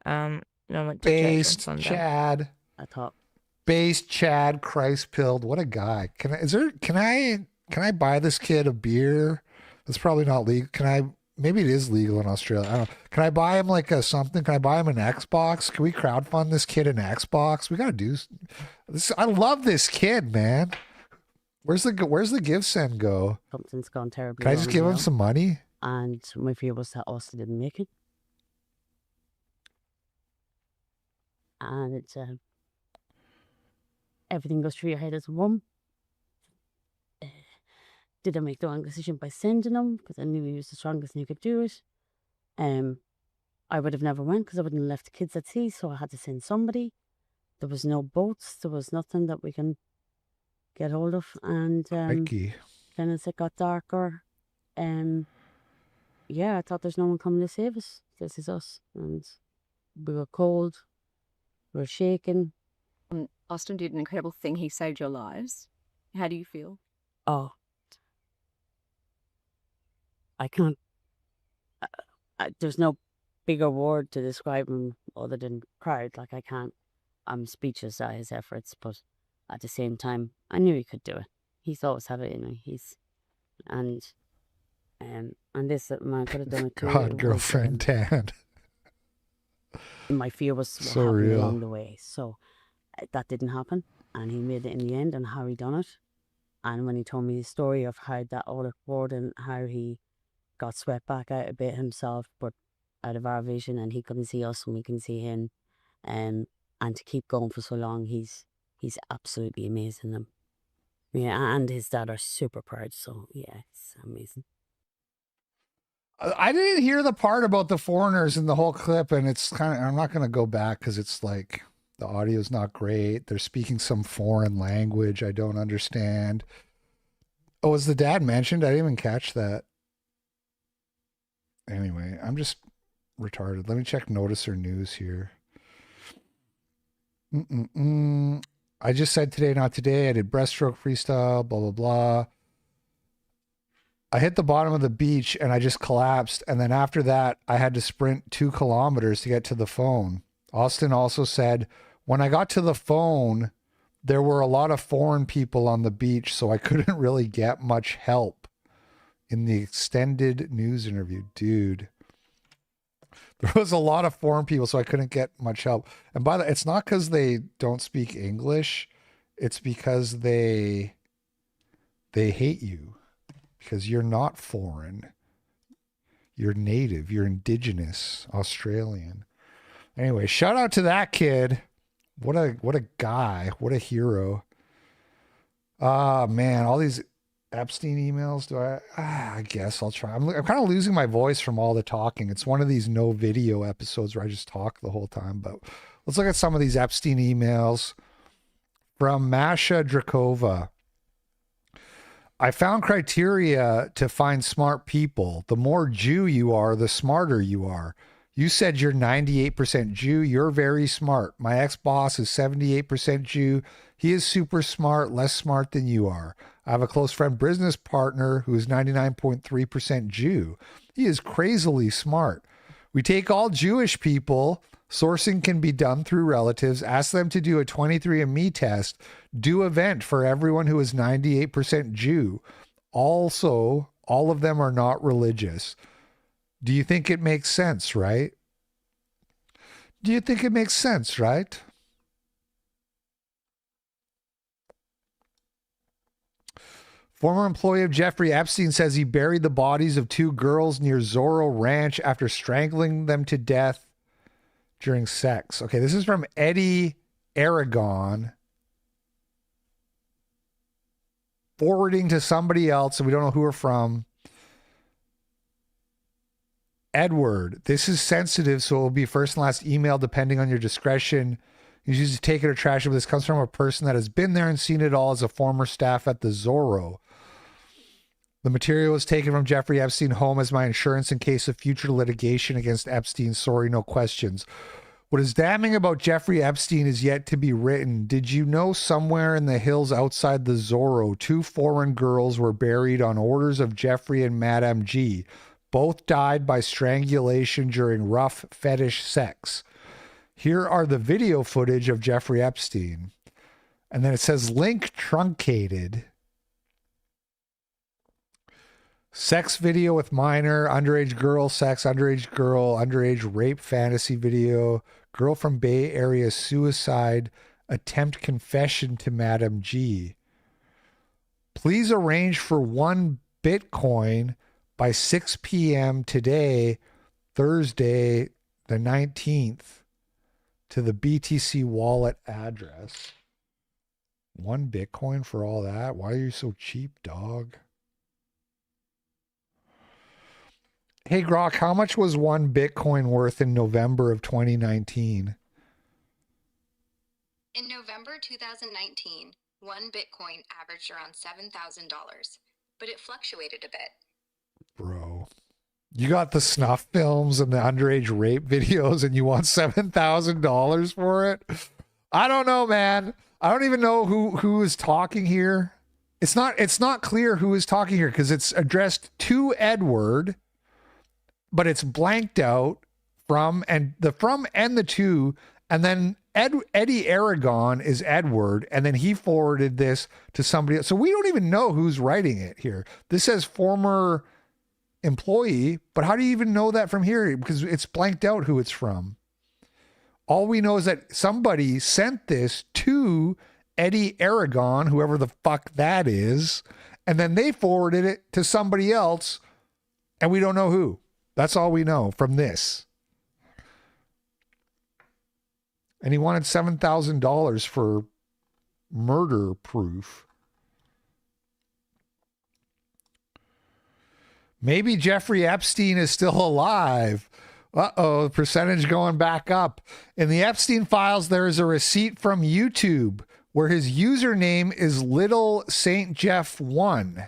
I went to church on Sunday. Chad. I thought. Based Chad, Christ pilled. What a guy. Can I buy this kid a beer? That's probably not legal. Maybe it is legal in Australia. I don't know. Can I buy him like something? Can I buy him an Xbox? Can we crowdfund this kid an Xbox? We got to do this. I love this kid, man. Where's the give send go? Something's gone terribly Can I just give him some money? And my fear was that Austin didn't make it. And it's everything goes through your head as a mum. Did I make the wrong decision by sending him? Because I knew he was the strongest and he could do it. I would have never went because I wouldn't have left the kids at sea, so I had to send somebody. There was no boats. There was nothing that we can get hold of. And then as it got darker, yeah, I thought there's no one coming to save us. This is us. And we were cold. We were shaking. Austin did an incredible thing. He saved your lives. How do you feel? Oh. I can't. There's no bigger word to describe him other than proud. Like, I can't. I'm speechless at his efforts, but at the same time, I knew he could do it. He's always had it in him. And this man could have done it too. God, girlfriend tan. My fear was what So happened real. along the way. So that didn't happen, and he made it in the end, and how he done it. And when he told me the story of how that all occurred and how he got swept back out a bit himself, but out of our vision, and he couldn't see us and we couldn't see him, and to keep going for so long, he's absolutely amazing. Yeah, and his dad are super proud. So yeah, it's amazing. I didn't hear the part about the foreigners in the whole clip, and it's kind of, I'm not going to go back because it's like the audio's not great. They're speaking some foreign language I don't understand. Oh, was the dad mentioned? I didn't even catch that. Anyway, I'm just retarded. Let me check Notice or News here. I just said today, not today. I did breaststroke freestyle, blah, blah, blah. I hit the bottom of the beach and I just collapsed. And then after that, I had to sprint 2 kilometers to get to the phone. Austin also said, when I got to the phone, there were a lot of foreign people on the beach, so I couldn't really get much help in the extended news interview. Dude, there was a lot of foreign people, so I couldn't get much help. And by the way, it's not because they don't speak English. It's because they hate you. Because you're not foreign. You're native. You're indigenous Australian. Anyway, shout out to that kid. What a guy. What a hero. Ah, man, all these Epstein emails. I guess I'll try. I'm kind of losing my voice from all the talking. It's one of these no video episodes where I just talk the whole time. But let's look at some of these Epstein emails from Masha Drakova. I found criteria to find smart people. The more Jew you are, the smarter you are. You said you're 98% Jew. You're very smart. My ex-boss is 78% Jew. He is super smart, less smart than you are. I have a close friend business partner who is 99.3% Jew. He is crazily smart. We take all Jewish people. Sourcing can be done through relatives. Ask them to do a 23andMe test. Do event for everyone who is 98% Jew. Also, all of them are not religious. Do you think it makes sense, right? Do you think it makes sense, right? Former employee of Jeffrey Epstein says he buried the bodies of 2 girls near Zorro Ranch after strangling them to death during sex. Okay, this is from Eddie Aragon. Forwarding to somebody else, and we don't know who we're from. Edward, this is sensitive, so it will be first and last email depending on your discretion. You choose to take it or trash it, but this comes from a person that has been there and seen it all as a former staff at the Zorro. The material was taken from Jeffrey Epstein home as my insurance in case of future litigation against Epstein. Sorry, no questions. What is damning about Jeffrey Epstein is yet to be written. Did you know somewhere in the hills outside the Zorro, 2 foreign girls were buried on orders of Jeffrey and Madame G. Both died by strangulation during rough fetish sex. Here are the video footage of Jeffrey Epstein. And then it says link truncated. Sex video with minor, underage girl, sex, underage rape fantasy video, girl from Bay Area suicide, attempt confession to Madam G. Please arrange for 1 Bitcoin by 6 p.m. today, Thursday, the 19th, to the BTC wallet address. 1 Bitcoin for all that? Why are you so cheap, dog? Hey, Grok, how much was 1 Bitcoin worth in November of 2019? In November 2019, 1 Bitcoin averaged around $7,000, but it fluctuated a bit. Bro, You got the snuff films and the underage rape videos and you want $7,000 for it? I don't know, man. I don't even know who is talking here. It's not clear who is talking here because it's addressed to Edward, but it's blanked out from and the to, and then Eddie Aragon is Edward, and then he forwarded this to somebody else. So we don't even know who's writing it here. This says former employee, but how do you even know that from here? Because it's blanked out who it's from. All we know is that somebody sent this to Eddie Aragon, whoever the fuck that is, and then they forwarded it to somebody else, and we don't know who. That's all we know from this. And he wanted $7,000 for murder proof. Maybe Jeffrey Epstein is still alive. Uh-oh, percentage going back up. In the Epstein files, there is a receipt from YouTube where his username is Little Saint Jeff 1.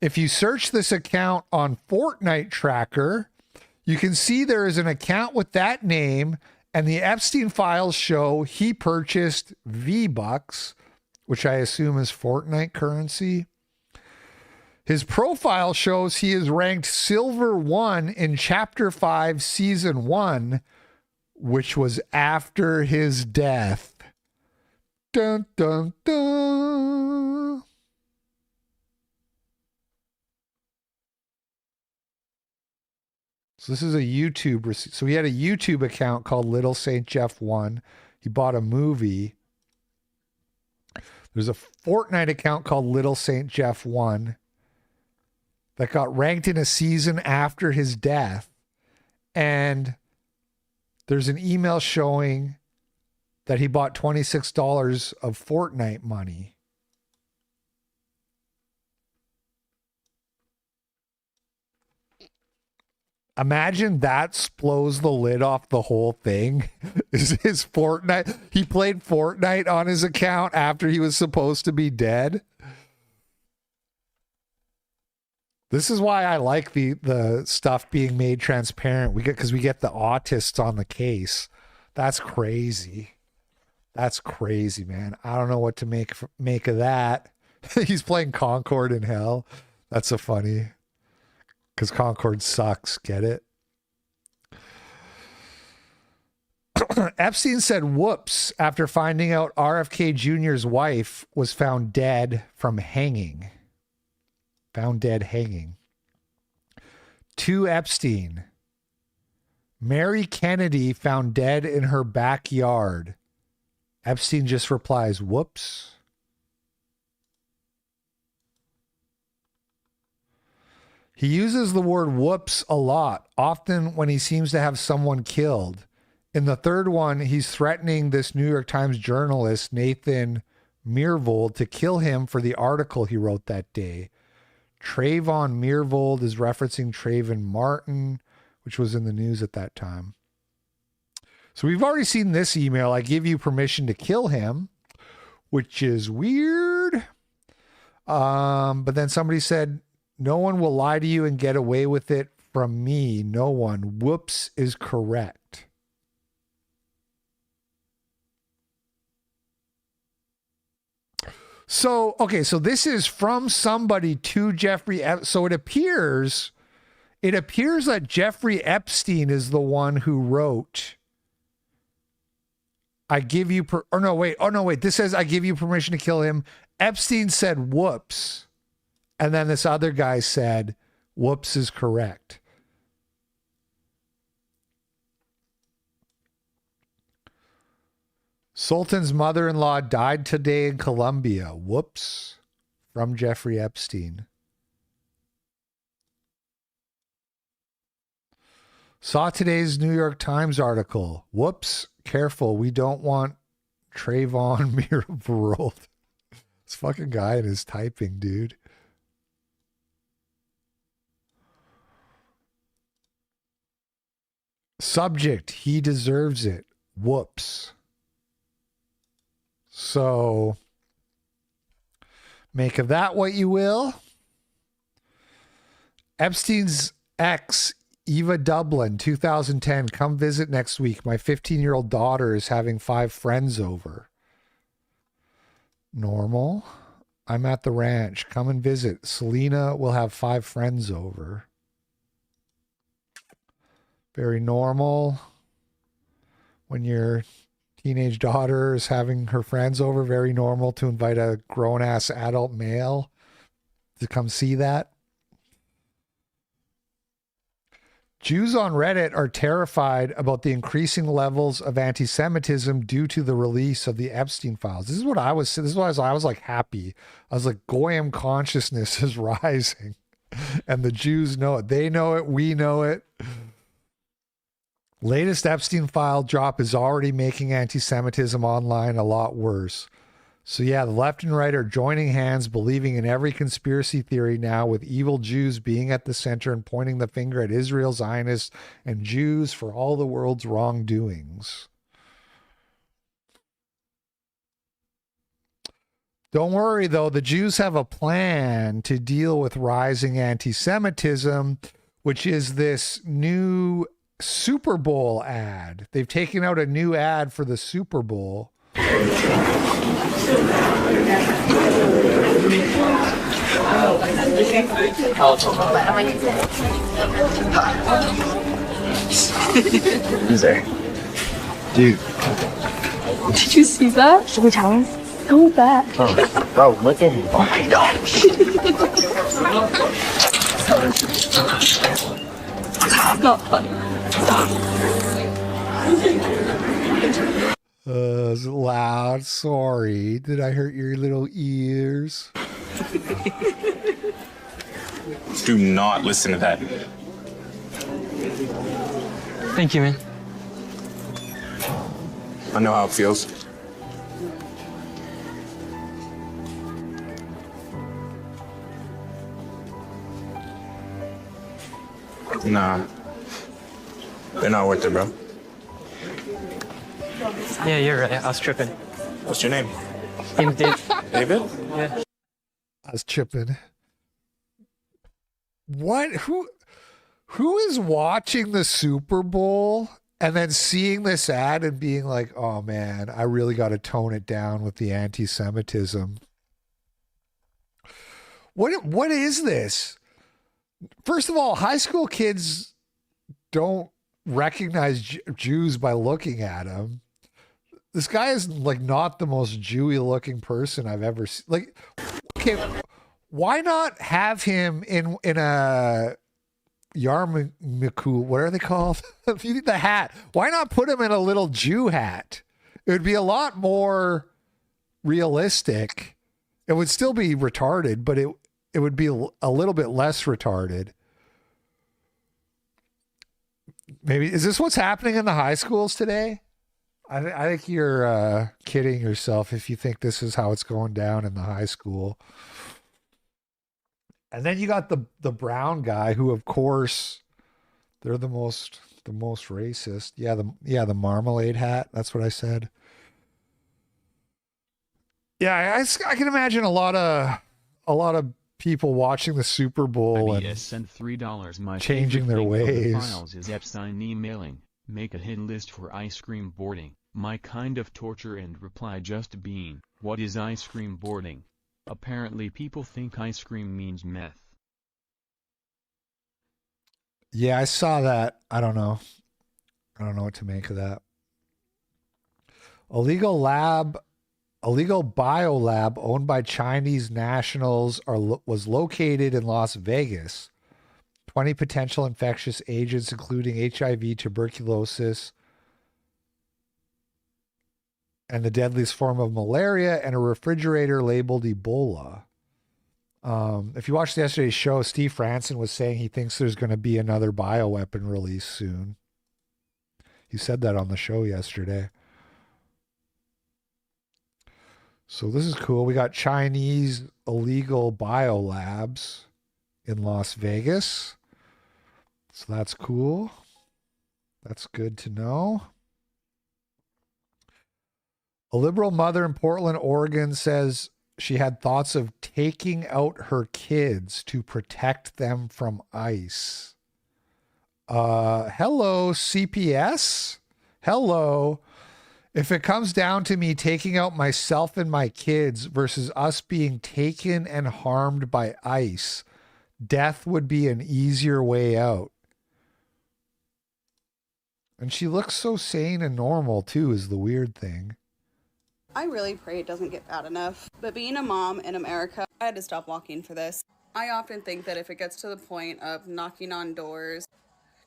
If you search this account on Fortnite Tracker, you can see there is an account with that name, and the Epstein files show he purchased V-Bucks, which I assume is Fortnite currency. His profile shows he is ranked Silver 1 in Chapter 5, Season 1, which was after his death. Dun, dun, dun. So this is a YouTube receipt. So he had a YouTube account called Little Saint Jeff 1. He bought a movie. There's a Fortnite account called Little Saint Jeff 1 that got ranked in a season after his death. And there's an email showing that he bought $26 of Fortnite money. Imagine that blows the lid off the whole thing. Is his Fortnite? He played Fortnite on his account after he was supposed to be dead. This is why I like the stuff being made transparent. We get the autists on the case. That's crazy. That's crazy, man. I don't know what to make of that. He's playing Concord in hell. That's so funny. Because Concord sucks. Get it? Epstein said whoops after finding out RFK Jr.'s wife was found dead from hanging. Found dead hanging. To Epstein. Mary Kennedy found dead in her backyard. Epstein just replies, whoops. He uses the word whoops a lot, often when he seems to have someone killed. In the third one, he's threatening this New York Times journalist, Nathan Myhrvold, to kill him for the article he wrote that day. Trayvon Myhrvold is referencing Trayvon Martin, which was in the news at that time. So we've already seen this email. I give you permission to kill him, which is weird. But then somebody said, no one will lie to you and get away with it from me. No one. Whoops is correct. So, okay, so this is from somebody to Jeffrey. So it appears that Jeffrey Epstein is the one who wrote, I give you, this says, I give you permission to kill him. Epstein said, whoops. And then this other guy said, whoops is correct. Sultan's mother-in-law died today in Colombia. Whoops. From Jeffrey Epstein. Saw today's New York Times article. Whoops. Careful. We don't want Trayvon Myhrvold. This fucking guy and his typing, dude. Subject. He deserves it. Whoops. So, make of that what you will. Epstein's X, Eva Dublin, 2010. Come visit next week. My 15-year-old daughter is having 5 friends over. Normal. I'm at the ranch. Come and visit. Selena will have 5 friends over. Very normal. When your teenage daughter is having her friends over, very normal to invite a grown-ass adult male to come see that. Jews on Reddit are terrified about the increasing levels of anti-Semitism due to the release of the Epstein files. This is what I was like happy. I was like, Goyim consciousness is rising. And the Jews know it. They know it. We know it. Latest Epstein file drop is already making anti-Semitism online a lot worse. So yeah, the left and right are joining hands, believing in every conspiracy theory now, with evil Jews being at the center and pointing the finger at Israel, Zionists, and Jews for all the world's wrongdoings. Don't worry, though. The Jews have a plan to deal with rising anti-Semitism, which is this new Super Bowl ad. They've taken out a new ad for the Super Bowl. Loser. Dude. Did you see that? Should we tell him? So bad. Oh, bro, look at him. Oh my gosh. It's not funny. It's loud. Sorry. Did I hurt your little ears? Do not listen to that. Thank you, man. I know how it feels. Nah. They're not worth it, bro. Yeah, you're right. I was tripping. What's your name? David. David? Yeah. I was tripping. What? Who is watching the Super Bowl and then seeing this ad and being like, oh man, I really got to tone it down with the anti-Semitism? What is this? First of all, high school kids don't recognize Jews by looking at them. This guy is like not the most Jewy looking person I've ever seen. Like, okay, why not have him in a yarmulke? What are they called? The hat. Why not put him in a little Jew hat? It would be a lot more realistic. It would still be retarded, but it would be a little bit less retarded. Maybe, is this what's happening in the high schools today? I think you're kidding yourself if you think this is how it's going down in the high school. And then you got the brown guy who, of course, they're the most racist. Yeah, the marmalade hat. That's what I said. Yeah, I can imagine a lot of people watching the Super Bowl and sent $3. My changing their favorite thing of the ways. files is Epstein emailing. Make a hit list for ice cream boarding. My kind of torture, and reply just being, what is ice cream boarding? Apparently people think ice cream means meth. Yeah, I saw that. I don't know what to make of that. Illegal biolab owned by Chinese nationals was located in Las Vegas. 20 potential infectious agents, including HIV, tuberculosis, and the deadliest form of malaria, and a refrigerator labeled Ebola. If you watched yesterday's show, Steve Franson was saying he thinks there's going to be another bioweapon release soon. He said that on the show yesterday. So this is cool. We got Chinese illegal biolabs in Las Vegas. So that's cool. That's good to know. A liberal mother in Portland, Oregon says she had thoughts of taking out her kids to protect them from ICE. Hello, CPS. Hello. If it comes down to me taking out myself and my kids versus us being taken and harmed by ICE, death would be an easier way out. And she looks so sane and normal, too, is the weird thing. I really pray it doesn't get bad enough. But being a mom in America, I had to stop walking for this. I often think that if it gets to the point of knocking on doors,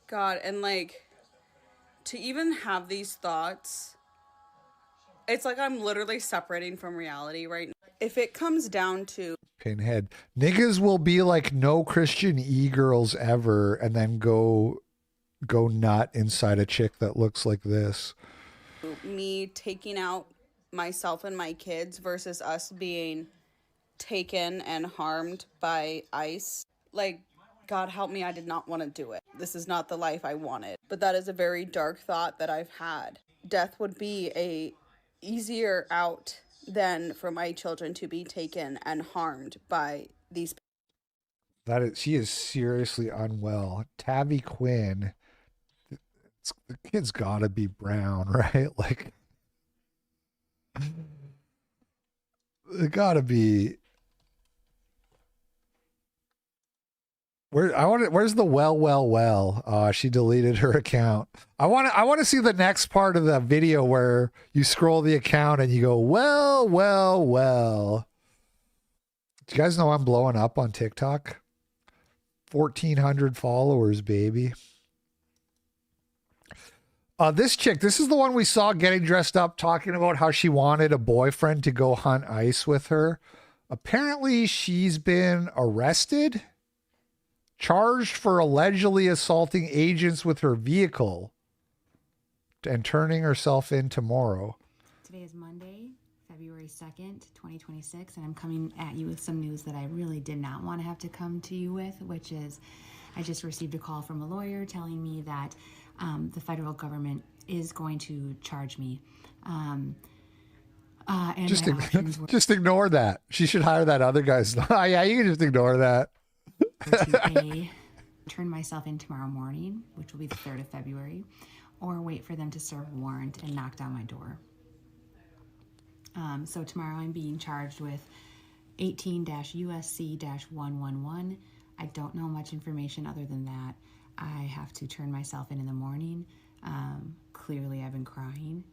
God, and like, to even have these thoughts, it's like I'm literally separating from reality right now. If it comes down to Pinhead. Niggas will be like no Christian e-girls ever and then go nut inside a chick that looks like this. me taking out myself and my kids versus us being taken and harmed by ICE, like, God help me, I did not want to do it. This is not the life I wanted. But that is a very dark thought that I've had. Death would be a easier out than for my children to be taken and harmed by these. She is seriously unwell. Tabby Quinn, the kid's gotta be brown, right? Like, it gotta be. Where's the well? She deleted her account. I want to see the next part of the video where you scroll the account and you go, well. Do you guys know I'm blowing up on TikTok? 1,400 followers, baby. This chick, this is the one we saw getting dressed up, talking about how she wanted a boyfriend to go hunt ice with her. Apparently, she's been arrested, charged for allegedly assaulting agents with her vehicle and turning herself in tomorrow. Today is Monday, February 2nd, 2026, and I'm coming at you with some news that I really did not want to have to come to you with, which is I just received a call from a lawyer telling me that the federal government is going to charge me. And Just ignore that. She should hire that other guy's. Yeah, you can just ignore that. to turn myself in tomorrow morning, which will be the 3rd of February, or wait for them to serve a warrant and knock down my door. So tomorrow I'm being charged with 18-USC-111. I don't know much information other than that. I have to turn myself in the morning. Clearly I've been crying.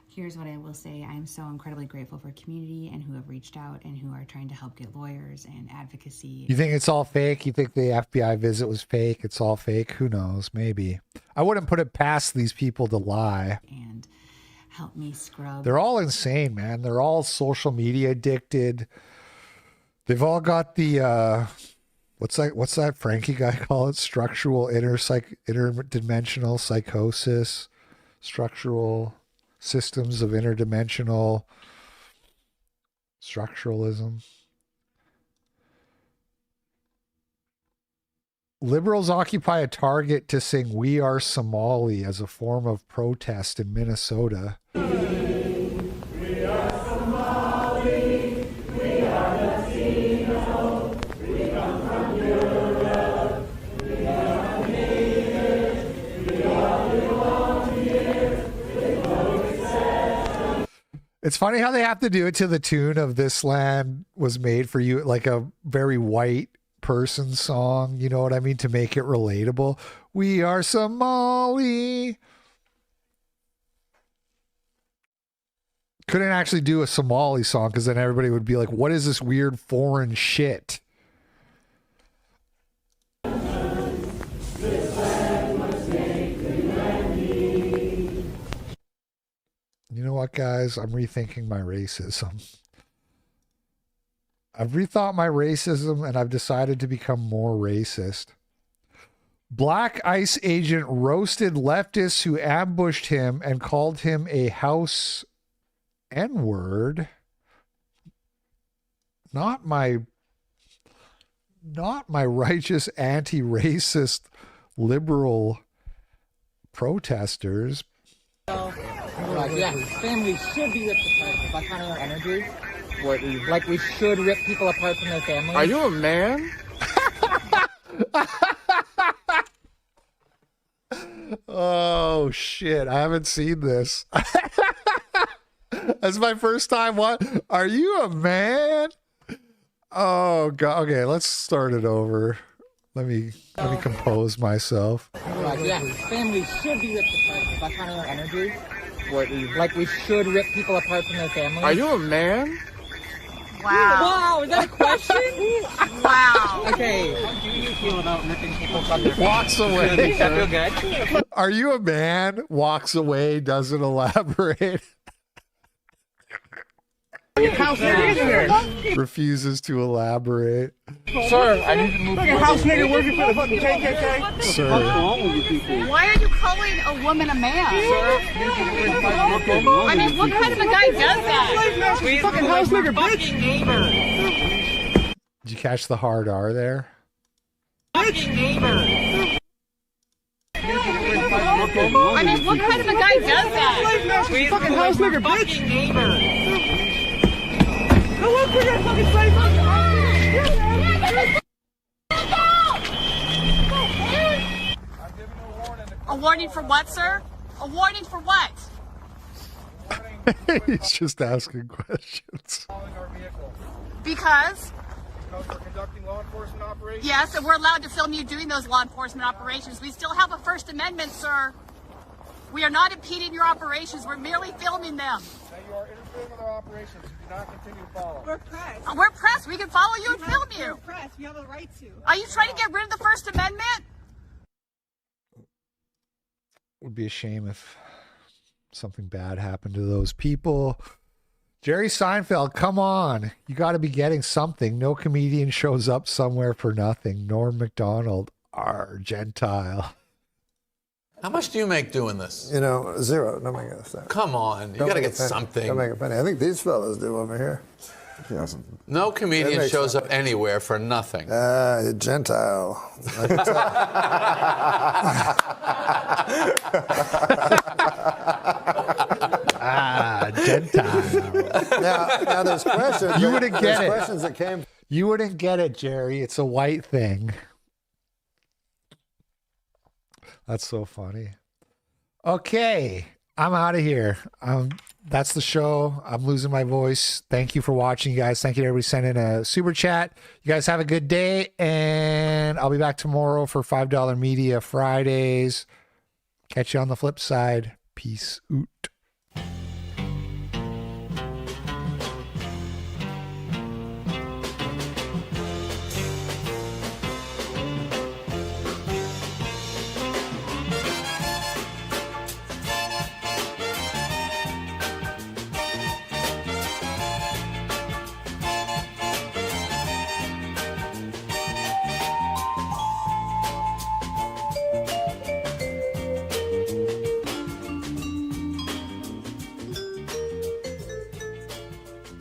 Here's what I will say. I am so incredibly grateful for community and who have reached out and who are trying to help get lawyers and advocacy. You think it's all fake? You think the FBI visit was fake? It's all fake? Who knows? Maybe. I wouldn't put it past these people to lie. And help me scrub. They're all insane, man. They're all social media addicted. They've all got the, what's that Frankie guy call it? Structural interdimensional psychosis, structural systems of interdimensional structuralism. Liberals occupy a Target to sing "We Are Somali" as a form of protest in Minnesota. It's funny how they have to do it to the tune of "This Land Was Made for You," like a very white person song, you know what I mean, to make it relatable. We are Somali. Couldn't actually do a Somali song because then everybody would be like, what is this weird foreign shit? You know what, guys? I'm rethinking my racism. I've rethought my racism and I've decided to become more racist. Black ICE agent roasted leftists who ambushed him and called him a house N-word. Not my righteous anti-racist liberal protesters. Yeah, families should be ripped apart. Is that kind of our energy? Like we should rip people apart from their families? Are you a man? Oh shit! I haven't seen this. That's my first time. What? Are you a man? Oh god. Okay, let's start it over. Let me compose myself. Yeah, families should be ripped apart. That's kind of our energy. Like we should rip people apart from their families. Are you a man? Wow, is that a question? Wow. Okay. How do you feel about ripping people from their Walks away. Does that feel good? Are you a man? Walks away. Doesn't elaborate. House nigga in here. Refuses to elaborate. Sir, I need to move. Look at house nigga working for the fucking KKK. Sir. What's wrong with you people? Why are you calling a woman a man? Sir, I mean, what kind of a guy does that? fucking house nigga, bitch. Did you catch the hard R there? Bitch. I mean, what kind of a guy does that? Fucking house nigga, bitch. No one for your fucking slave. A warning for what, sir? A warning for what? He's just asking questions. Because? Because we're conducting law enforcement operations. Yes, and we're allowed to film you doing those law enforcement operations. We still have a First Amendment, sir. We are not impeding your operations. We're merely filming them. Now you are interfering with our operations. You do not continue to follow. We're pressed. We're pressed. We can follow you and film you. We're pressed. We have a right to. Are you trying to get rid of the First Amendment? Would be a shame if something bad happened to those people. Jerry Seinfeld, come on. You got to be getting something. No comedian shows up somewhere for nothing. Norm Macdonald, Gentile. How much do you make doing this? You know, zero. Don't make it sense. Come on, you got to get something. Don't make a penny. I think these fellas do over here. Yes. No comedian shows up anywhere for nothing. Gentile. Gentile. Now there's questions. You wouldn't get it. Questions that came. You wouldn't get it, Jerry. It's a white thing. That's so funny. Okay, I'm out of here. That's the show. I'm losing my voice. Thank you for watching, you guys. Thank you to everybody sending a super chat. You guys have a good day, and I'll be back tomorrow for $5 Media Fridays. Catch you on the flip side. Peace out.